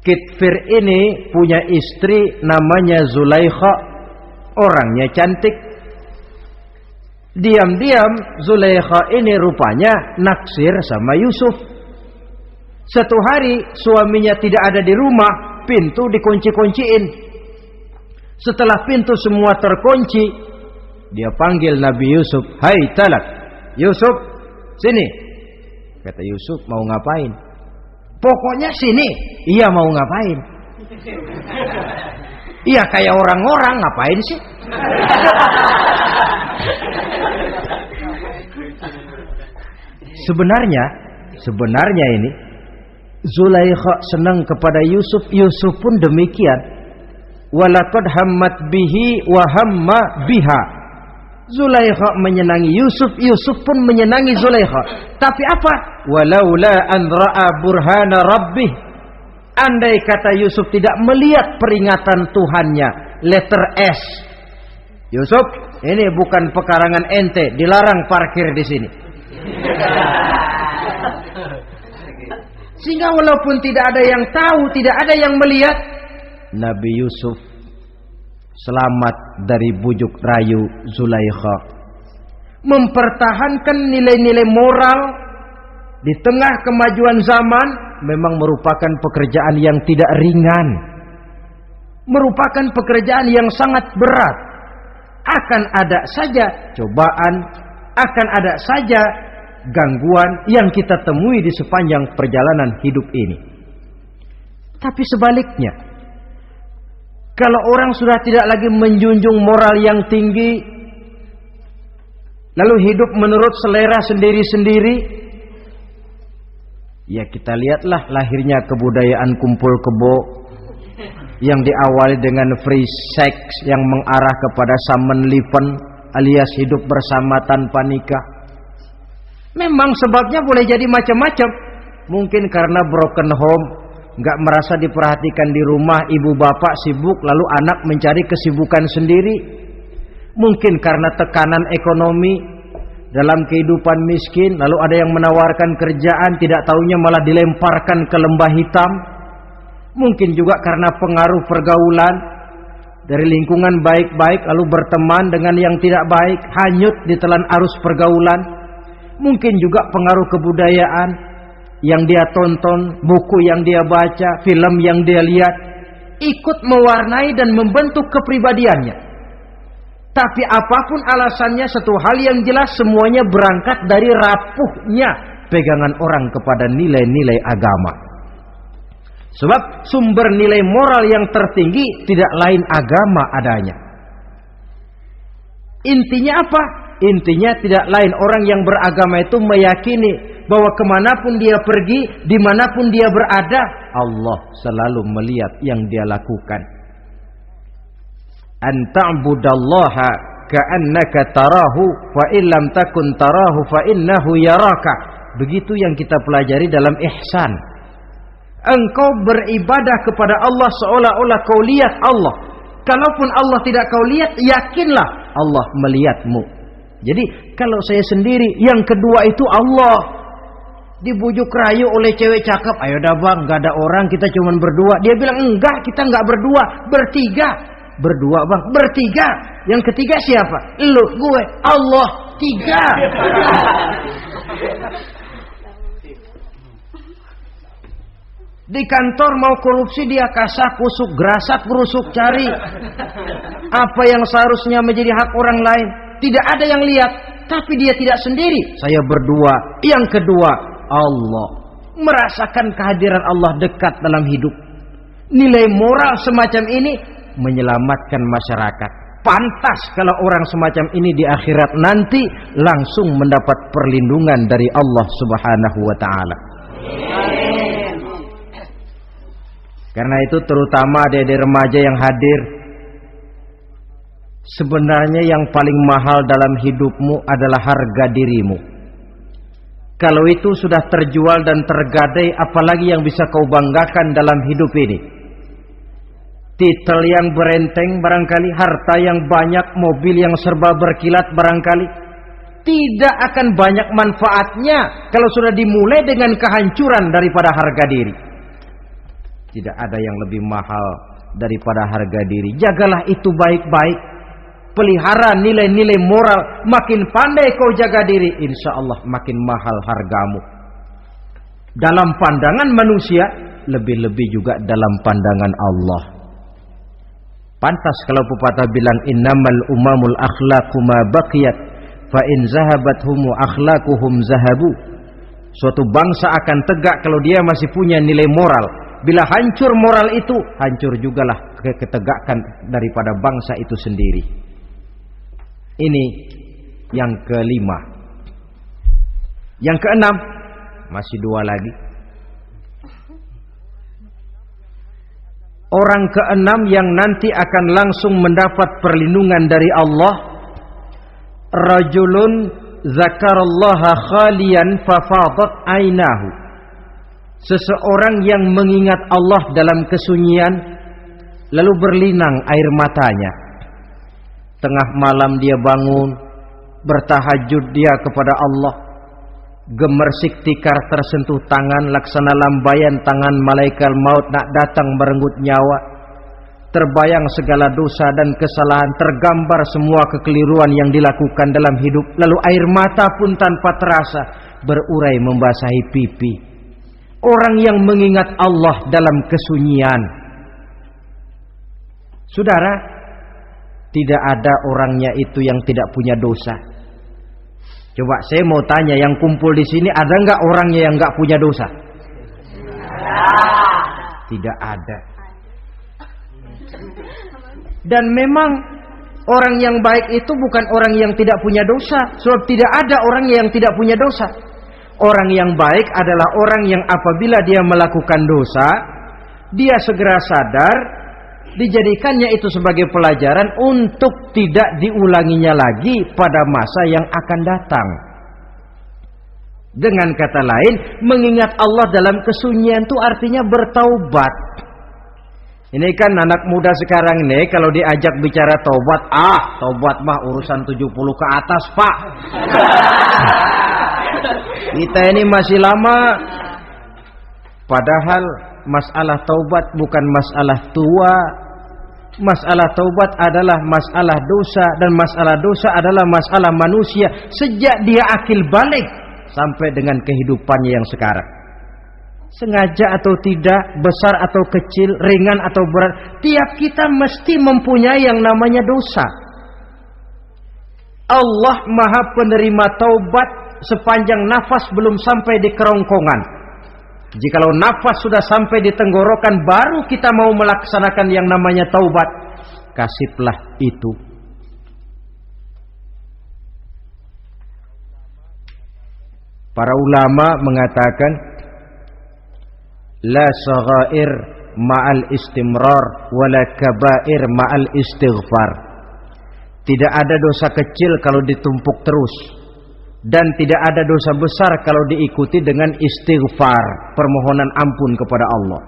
Kitfir ini punya istri namanya Zulaikha. Orangnya cantik. Diam-diam Zulaikha ini rupanya naksir sama Yusuf. Satu hari suaminya tidak ada di rumah, pintu dikunci-kunciin. Setelah pintu semua terkunci, dia panggil Nabi Yusuf, "Hai Talak, Yusuf, sini." Kata Yusuf, "Mau ngapain?" "Pokoknya sini." "Iya, mau ngapain?" "Iya, kayak orang-orang, ngapain sih?" Sebenarnya ini Zulaikha senang kepada Yusuf, Yusuf pun demikian. Walaqad hammat bihi wa hamma biha. Zulaikha menyenangi Yusuf, Yusuf pun menyenangi Zulaikha. Tapi apa? Walaula an ra'a burhana rabbih. Andai kata Yusuf tidak melihat peringatan Tuhannya, letter S. Yusuf, ini bukan pekarangan ente, dilarang parkir di sini. Sehingga walaupun tidak ada yang tahu, tidak ada yang melihat, Nabi Yusuf selamat dari bujuk rayu Zulaikha. Mempertahankan nilai-nilai moral di tengah kemajuan zaman memang merupakan pekerjaan yang tidak ringan. Merupakan pekerjaan yang sangat berat. Akan ada saja cobaan, akan ada saja gangguan yang kita temui di sepanjang perjalanan hidup ini. Tapi sebaliknya, kalau orang sudah tidak lagi menjunjung moral yang tinggi, lalu hidup menurut selera sendiri-sendiri, ya kita lihatlah lahirnya kebudayaan kumpul kebo yang diawali dengan free sex yang mengarah kepada samenleven alias hidup bersama tanpa nikah. Memang sebabnya boleh jadi macam-macam. Mungkin karena broken home, nggak merasa diperhatikan di rumah, ibu bapak sibuk lalu anak mencari kesibukan sendiri. Mungkin karena tekanan ekonomi dalam kehidupan miskin, lalu ada yang menawarkan kerjaan, tidak taunya malah dilemparkan ke lembah hitam. Mungkin juga karena pengaruh pergaulan dari lingkungan baik-baik lalu berteman dengan yang tidak baik, hanyut ditelan arus pergaulan. Mungkin juga pengaruh kebudayaan yang dia tonton, buku yang dia baca, film yang dia lihat, ikut mewarnai dan membentuk kepribadiannya. Tapi apapun alasannya, satu hal yang jelas, semuanya berangkat dari rapuhnya pegangan orang kepada nilai-nilai agama. Sebab sumber nilai moral yang tertinggi tidak lain agama adanya. Intinya apa? Intinya tidak lain orang yang beragama itu meyakini bahwa kemanapun dia pergi, dimanapun dia berada, Allah selalu melihat yang dia lakukan. An ta'budallaha ka'annaka tarahu fa illam takun tarahu fa innahu yaraka. Begitu yang kita pelajari dalam ihsan. Engkau beribadah kepada Allah seolah-olah kau lihat Allah. Kalaupun Allah tidak kau lihat, yakinlah Allah melihatmu. Jadi kalau saya sendiri, yang kedua itu Allah. Dibujuk rayu oleh cewek cakep, ayo dah bang, gak ada orang, kita cuma berdua. Dia bilang enggak, kita enggak berdua, bertiga. Berdua bang, bertiga. Yang ketiga siapa? Lu, gue, Allah, tiga. Di kantor mau korupsi dia kasak kusuk, gerasak gerusuk cari apa yang seharusnya menjadi hak orang lain. Tidak ada yang lihat, tapi dia tidak sendiri. Saya berdua. Yang kedua, Allah. Merasakan kehadiran Allah dekat dalam hidup. Nilai moral semacam ini menyelamatkan masyarakat. Pantas kalau orang semacam ini di akhirat nanti langsung mendapat perlindungan dari Allah Subhanahu wa taala. Karena itu terutama adik-adik remaja yang hadir, sebenarnya yang paling mahal dalam hidupmu adalah harga dirimu. Kalau itu sudah terjual dan tergadai, apalagi yang bisa kau banggakan dalam hidup ini? Titel yang berenteng barangkali, harta yang banyak, mobil yang serba berkilat barangkali. Tidak akan banyak manfaatnya kalau sudah dimulai dengan kehancuran daripada harga diri. Tidak ada yang lebih mahal daripada harga diri. Jagalah itu baik-baik. Pelihara nilai-nilai moral. Makin pandai kau jaga diri, insya Allah makin mahal hargamu. Dalam pandangan manusia, lebih-lebih juga dalam pandangan Allah. Pantas kalau pepatah bilang innamal umamul akhlaqu ma baqiyat fa in zahabathum akhlaquhum zahabu. Suatu bangsa akan tegak kalau dia masih punya nilai moral. Bila hancur moral itu, hancur jugalah ketegakan daripada bangsa itu sendiri. Ini yang kelima. Yang keenam, masih dua lagi. Orang keenam yang nanti akan langsung mendapat perlindungan dari Allah, rajulun zakarallaha khalian fafadat ainahu. Seseorang yang mengingat Allah dalam kesunyian, lalu berlinang air matanya. Tengah malam dia bangun, bertahajud dia kepada Allah. Gemersik tikar tersentuh tangan, laksana lambaian tangan malaikat maut nak datang merenggut nyawa. Terbayang segala dosa dan kesalahan, tergambar semua kekeliruan yang dilakukan dalam hidup. Lalu air mata pun tanpa terasa berurai membasahi pipi. Orang yang mengingat Allah dalam kesunyian. Saudara, tidak ada orangnya itu yang tidak punya dosa. Coba saya mau tanya, yang kumpul di sini ada nggak orangnya yang nggak punya dosa? Tidak ada. Dan memang orang yang baik itu bukan orang yang tidak punya dosa, sebab tidak ada orang yang tidak punya dosa. Orang yang baik adalah orang yang apabila dia melakukan dosa, dia segera sadar, dijadikannya itu sebagai pelajaran untuk tidak diulanginya lagi pada masa yang akan datang. Dengan kata lain, mengingat Allah dalam kesunyian itu artinya bertaubat. Ini kan anak muda sekarang nih, kalau diajak bicara taubat, taubat mah urusan 70 ke atas, Pak. Kita ini masih lama. Padahal masalah taubat bukan masalah tua. Masalah taubat adalah masalah dosa, dan masalah dosa adalah masalah manusia sejak dia akil balik sampai dengan kehidupannya yang sekarang. Sengaja atau tidak, besar atau kecil, ringan atau berat, tiap kita mesti mempunyai yang namanya dosa. Allah Maha penerima taubat sepanjang nafas belum sampai di kerongkongan. Jikalau nafas sudah sampai di tenggorokan, baru kita mau melaksanakan yang namanya taubat. Kasihlah itu. Para ulama mengatakan, la saghair ma'al istimrar wala kabair ma'al istighfar. Tidak ada dosa kecil kalau ditumpuk terus, dan tidak ada dosa besar kalau diikuti dengan istighfar, permohonan ampun kepada Allah.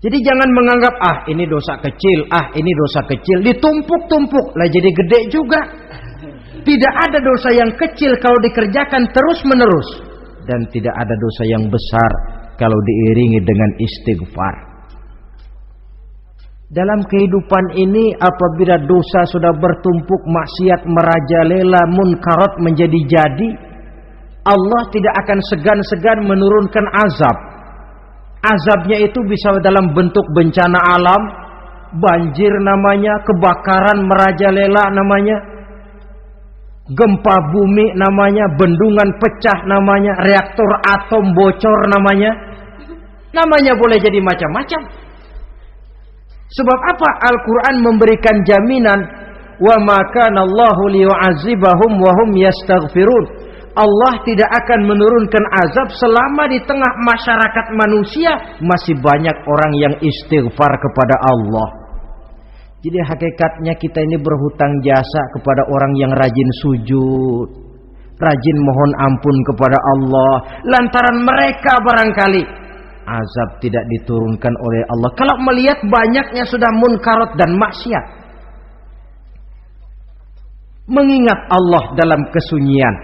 Jadi jangan menganggap ini dosa kecil, ini dosa kecil, ditumpuk-tumpuk lah jadi gede juga. Tidak ada dosa yang kecil kalau dikerjakan terus-menerus, dan tidak ada dosa yang besar kalau diiringi dengan istighfar. Dalam kehidupan ini, apabila dosa sudah bertumpuk, maksiat merajalela, munkarat menjadi jadi, Allah tidak akan segan-segan menurunkan azab. Azabnya itu bisa dalam bentuk bencana alam, banjir namanya, kebakaran merajalela namanya, gempa bumi namanya, bendungan pecah namanya, reaktor atom bocor namanya. Namanya boleh jadi macam-macam. Sebab apa? Al-Quran memberikan jaminan, wa ma kana Allahu liyu'adzibahum wa hum yastaghfirun. Allah tidak akan menurunkan azab selama di tengah masyarakat manusia masih banyak orang yang istighfar kepada Allah. Jadi hakikatnya kita ini berhutang jasa kepada orang yang rajin sujud, rajin mohon ampun kepada Allah. Lantaran mereka barangkali azab tidak diturunkan oleh Allah, kalau melihat banyaknya sudah munkarat dan maksiat. Mengingat Allah dalam kesunyian,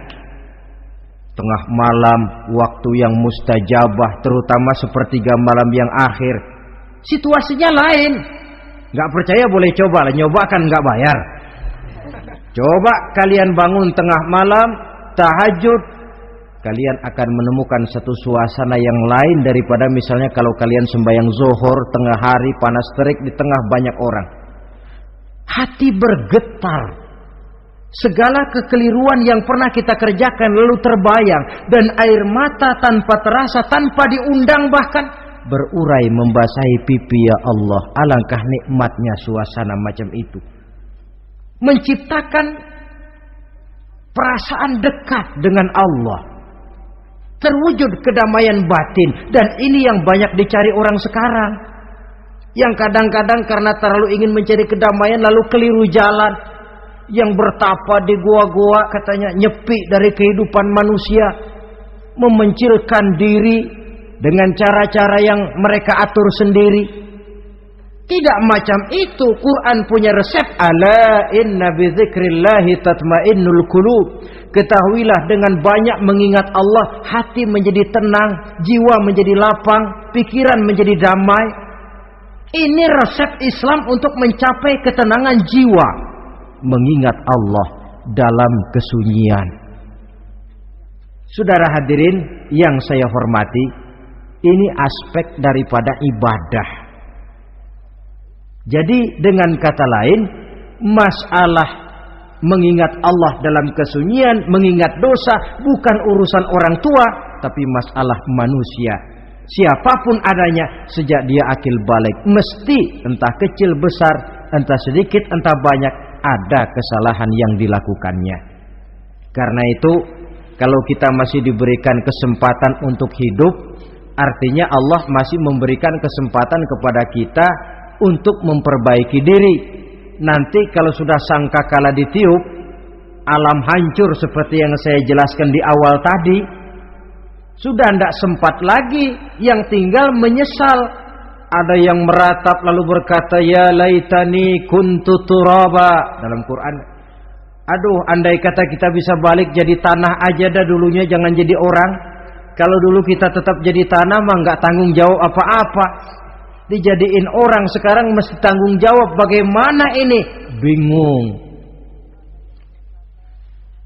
tengah malam, waktu yang mustajabah, terutama sepertiga malam yang akhir, situasinya lain. Gak percaya boleh coba lah, nyoba kan gak bayar. Coba kalian bangun tengah malam, tahajud, kalian akan menemukan satu suasana yang lain daripada misalnya kalau kalian sembahyang zuhur tengah hari panas terik di tengah banyak orang. Hati bergetar. Segala kekeliruan yang pernah kita kerjakan lalu terbayang, dan air mata tanpa terasa, tanpa diundang bahkan berurai membasahi pipi. Ya Allah, alangkah nikmatnya suasana macam itu, menciptakan perasaan dekat dengan Allah, terwujud kedamaian batin. Dan ini yang banyak dicari orang sekarang, yang kadang-kadang karena terlalu ingin mencari kedamaian lalu keliru jalan. Yang bertapa di gua-gua katanya nyepi dari kehidupan manusia, memencilkan diri dengan cara-cara yang mereka atur sendiri. Tidak macam itu. Quran punya resep. Ala inna bi dzikrillahi tatmainnul qulub. Ketahuilah, dengan banyak mengingat Allah, hati menjadi tenang, jiwa menjadi lapang, pikiran menjadi damai. Ini resep Islam untuk mencapai ketenangan jiwa. Mengingat Allah dalam kesunyian. Saudara hadirin yang saya hormati, ini aspek daripada ibadah. Jadi dengan kata lain, masalah mengingat Allah dalam kesunyian, mengingat dosa bukan urusan orang tua, tapi masalah manusia. Siapapun adanya, sejak dia akil balik, mesti entah kecil besar, entah sedikit entah banyak, ada kesalahan yang dilakukannya. Karena itu, kalau kita masih diberikan kesempatan untuk hidup, artinya Allah masih memberikan kesempatan kepada kita untuk memperbaiki diri. Nanti kalau sudah sangkakala ditiup, alam hancur seperti yang saya jelaskan di awal tadi, sudah tidak sempat lagi, yang tinggal menyesal. Ada yang meratap lalu berkata, ya laitani kuntu turaba, dalam Quran. Aduh, andai kata kita bisa balik jadi tanah aja dah dulunya, jangan jadi orang. Kalau dulu kita tetap jadi tanah mah nggak tanggung jawab apa-apa. Dijadiin orang sekarang mesti tanggung jawab. Bagaimana ini? Bingung.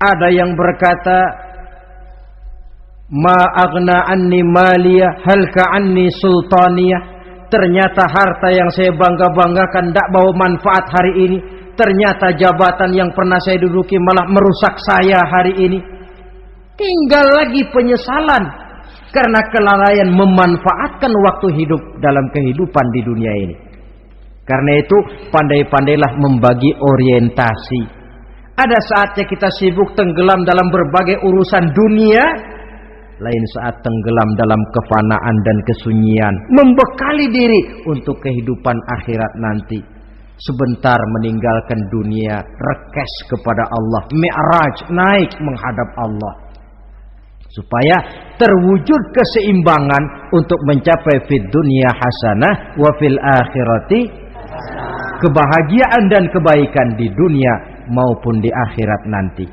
Ada yang berkata, ma aghna anni maliyah halka anni sultaniyah. Ternyata harta yang saya bangga-banggakan tidak bawa manfaat hari ini. Ternyata jabatan yang pernah saya duduki malah merusak saya hari ini. Tinggal lagi penyesalan karena kelalaian memanfaatkan waktu hidup dalam kehidupan di dunia ini. Karena itu pandai-pandailah membagi orientasi. Ada saatnya kita sibuk tenggelam dalam berbagai urusan dunia, lain saat tenggelam dalam kefanaan dan kesunyian, membekali diri untuk kehidupan akhirat nanti. Sebentar meninggalkan dunia, rekes kepada Allah, mi'raj, naik menghadap Allah, supaya terwujud keseimbangan untuk mencapai fid dunya hasanah wa fil akhirati, kebahagiaan dan kebaikan di dunia maupun di akhirat nanti.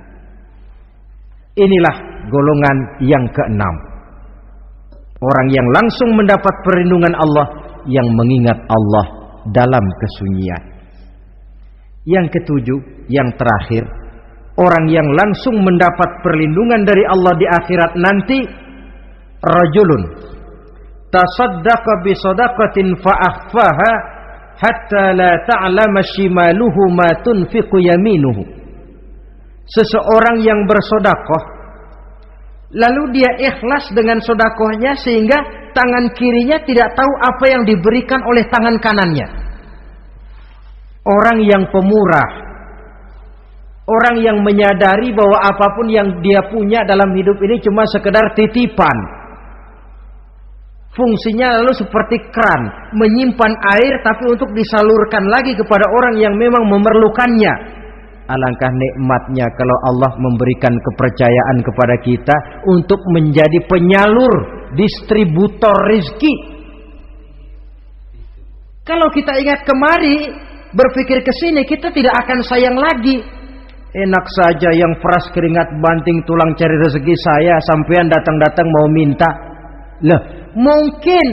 Inilah golongan yang keenam, orang yang langsung mendapat perlindungan Allah, yang mengingat Allah dalam kesunyian. Yang ketujuh, yang terakhir, orang yang langsung mendapat perlindungan dari Allah di akhirat nanti, rajulun tasaddaqa bi sadaqatin fa akhfaha hatta la ta'lama shimaluhu ma tunfiqu yaminuhu. Seseorang yang bersedekah lalu dia ikhlas dengan sedekahnya sehingga tangan kirinya tidak tahu apa yang diberikan oleh tangan kanannya. Orang yang pemurah, orang yang menyadari bahwa apapun yang dia punya dalam hidup ini cuma sekedar titipan. Fungsinya lalu seperti keran, menyimpan air tapi untuk disalurkan lagi kepada orang yang memang memerlukannya. Alangkah nikmatnya kalau Allah memberikan kepercayaan kepada kita untuk menjadi penyalur, distributor rezeki. Kalau kita ingat kemari, berpikir ke sini, kita tidak akan sayang lagi. Enak saja yang peras keringat banting tulang cari rezeki saya, sampean datang-datang mau minta. Lah, mungkin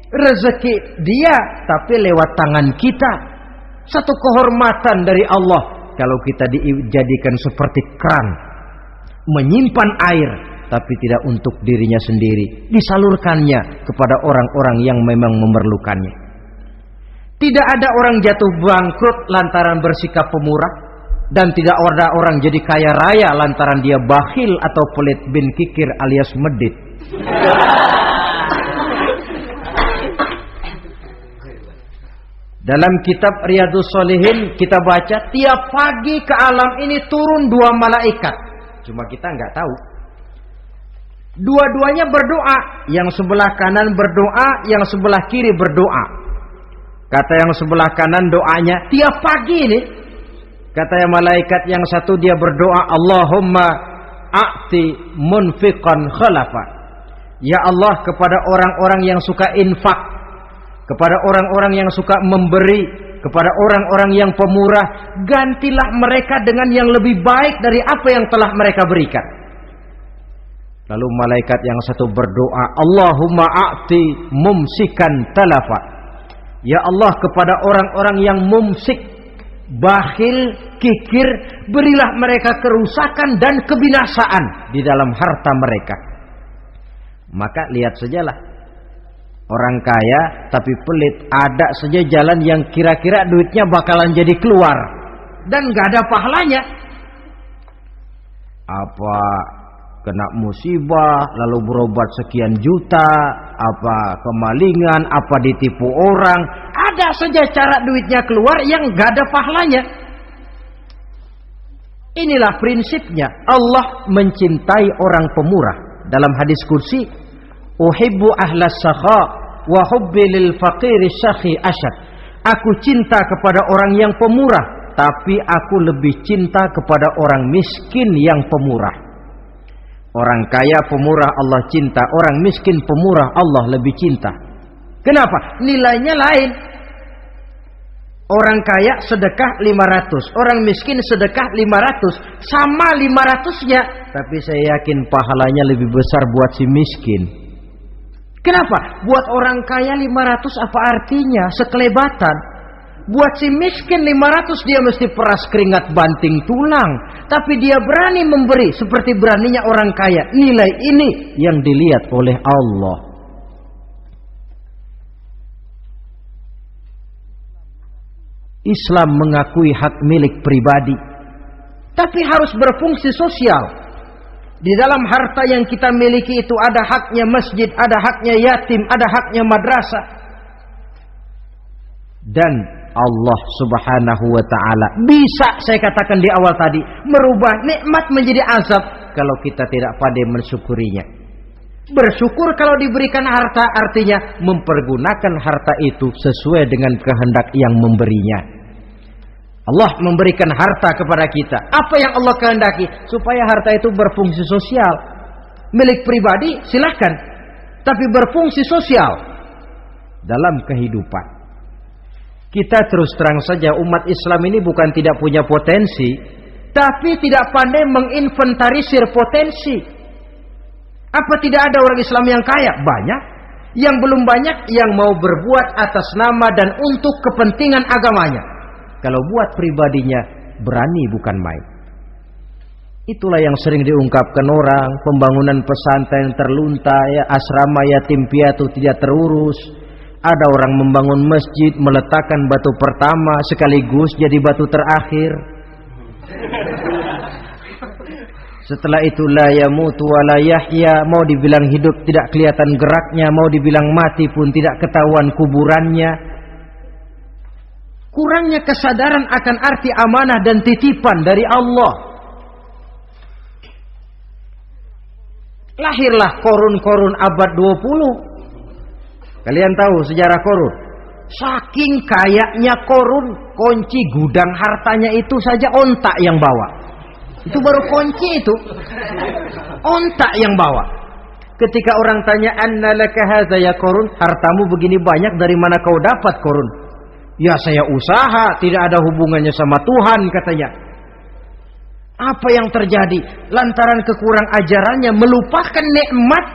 rezeki dia tapi lewat tangan kita. Satu kehormatan dari Allah kalau kita dijadikan seperti keran, menyimpan air tapi tidak untuk dirinya sendiri, disalurkannya kepada orang-orang yang memang memerlukannya. Tidak ada orang jatuh bangkrut lantaran bersikap pemurah, dan tidak ada orang jadi kaya raya lantaran dia bakhil atau pelit bin kikir alias medit. Dalam kitab Riyadhus Shalihin kita baca, tiap pagi ke alam ini turun 2 malaikat. Cuma kita nggak tahu. Dua-duanya berdoa, yang sebelah kanan berdoa, yang sebelah kiri berdoa. Kata yang sebelah kanan doanya tiap pagi ini. Kata yang malaikat yang satu dia berdoa, Allahumma a'ti munfiqan khalafa. Ya Allah, kepada orang-orang yang suka infak, kepada orang-orang yang suka memberi, kepada orang-orang yang pemurah, gantilah mereka dengan yang lebih baik dari apa yang telah mereka berikan. Lalu malaikat yang satu berdoa, Allahumma a'ti mumsikan talafa. Ya Allah, kepada orang-orang yang mumsik, bakhil, kikir, berilah mereka kerusakan dan kebinasaan di dalam harta mereka. Maka lihat sajalah, orang kaya tapi pelit, ada saja jalan yang kira-kira duitnya bakalan jadi keluar. dan nggak ada pahalanya. Apa kena musibah lalu berobat sekian juta, apa kemalingan, apa ditipu orang, ada saja cara duitnya keluar yang nggak ada pahalanya. Inilah prinsipnya. Allah mencintai orang pemurah. Dalam hadis kursi, uhibbu ahlas sakha wa hubbi lil faqiri syakhi asyad. Aku cinta kepada orang yang pemurah, tapi aku lebih cinta kepada orang miskin yang pemurah. Orang kaya pemurah Allah cinta, orang miskin pemurah Allah lebih cinta. Kenapa? Nilainya lain. Orang kaya sedekah 500, orang miskin sedekah 500, sama 500-nya, tapi saya yakin pahalanya lebih besar buat si miskin. Kenapa? Buat orang kaya 500 apa artinya? Sekelebatan. Buat si miskin 500 dia mesti peras keringat banting tulang, tapi dia berani memberi seperti beraninya orang kaya. Nilai ini yang dilihat oleh Allah. Islam mengakui hak milik pribadi, tapi harus berfungsi sosial. Di dalam harta yang kita miliki itu ada haknya masjid, ada haknya yatim, ada haknya madrasah. Dan Allah Subhanahu wa ta'ala bisa, saya katakan di awal tadi, merubah nikmat menjadi azab kalau kita tidak pandai mensyukurinya. Bersyukur kalau diberikan harta artinya mempergunakan harta itu sesuai dengan kehendak yang memberinya. Allah memberikan harta kepada kita. Apa yang Allah kehendaki? Supaya harta itu berfungsi sosial. Milik pribadi silahkan, tapi berfungsi sosial dalam kehidupan. Kita terus terang saja, umat Islam ini bukan tidak punya potensi, tapi tidak pandai menginventarisir potensi. Apa tidak ada orang Islam yang kaya? Banyak. Yang belum banyak yang mau berbuat atas nama dan untuk kepentingan agamanya. Kalau buat pribadinya berani bukan main. Itulah yang sering diungkapkan orang, pembangunan pesantren terlunta, ya, asrama yatim piatu tidak terurus. Ada orang membangun masjid, meletakkan batu pertama sekaligus jadi batu terakhir. Setelah itu la yamutu wa la yahya, mau dibilang hidup tidak kelihatan geraknya, mau dibilang mati pun tidak ketahuan kuburannya. Kurangnya kesadaran akan arti amanah dan titipan dari Allah. Lahirlah korun-korun abad 20. Kalian tahu sejarah korun? Saking kayanya korun, kunci gudang hartanya itu saja onta yang bawa. Itu baru kunci itu. Onta yang bawa. Ketika orang tanya, "Anna laka hadza ya korun?" Hartamu begini banyak, dari mana kau dapat korun? Ya saya usaha, tidak ada hubungannya sama Tuhan katanya. Apa yang terjadi? Lantaran kekurang ajarannya melupakan nikmat,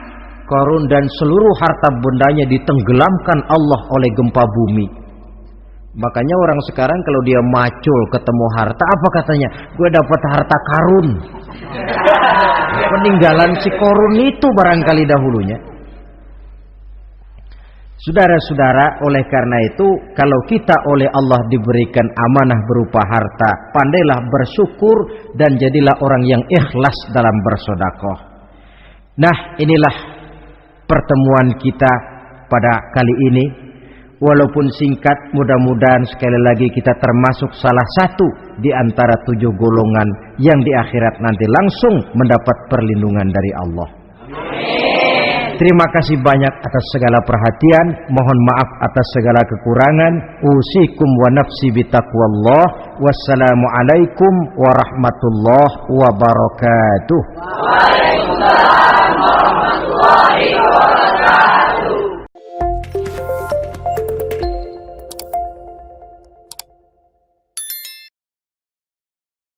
Qarun dan seluruh harta bendanya ditenggelamkan Allah oleh gempa bumi. Makanya orang sekarang kalau dia macul ketemu harta, apa katanya? Gue dapat harta karun. Peninggalan si Qarun itu barangkali dahulunya. Saudara-saudara, oleh karena itu, kalau kita oleh Allah diberikan amanah berupa harta, pandailah bersyukur dan jadilah orang yang ikhlas dalam bersedekah. Nah, inilah pertemuan kita pada kali ini. Walaupun singkat, mudah-mudahan sekali lagi kita termasuk salah satu di antara 7 golongan yang di akhirat nanti langsung mendapat perlindungan dari Allah. Terima kasih banyak atas segala perhatian. Mohon maaf atas segala kekurangan. Usikum wa nafsi bitaqwallah. Wassalamualaikum warahmatullahi wabarakatuh. Waalaikumsalam warahmatullahi wabarakatuh.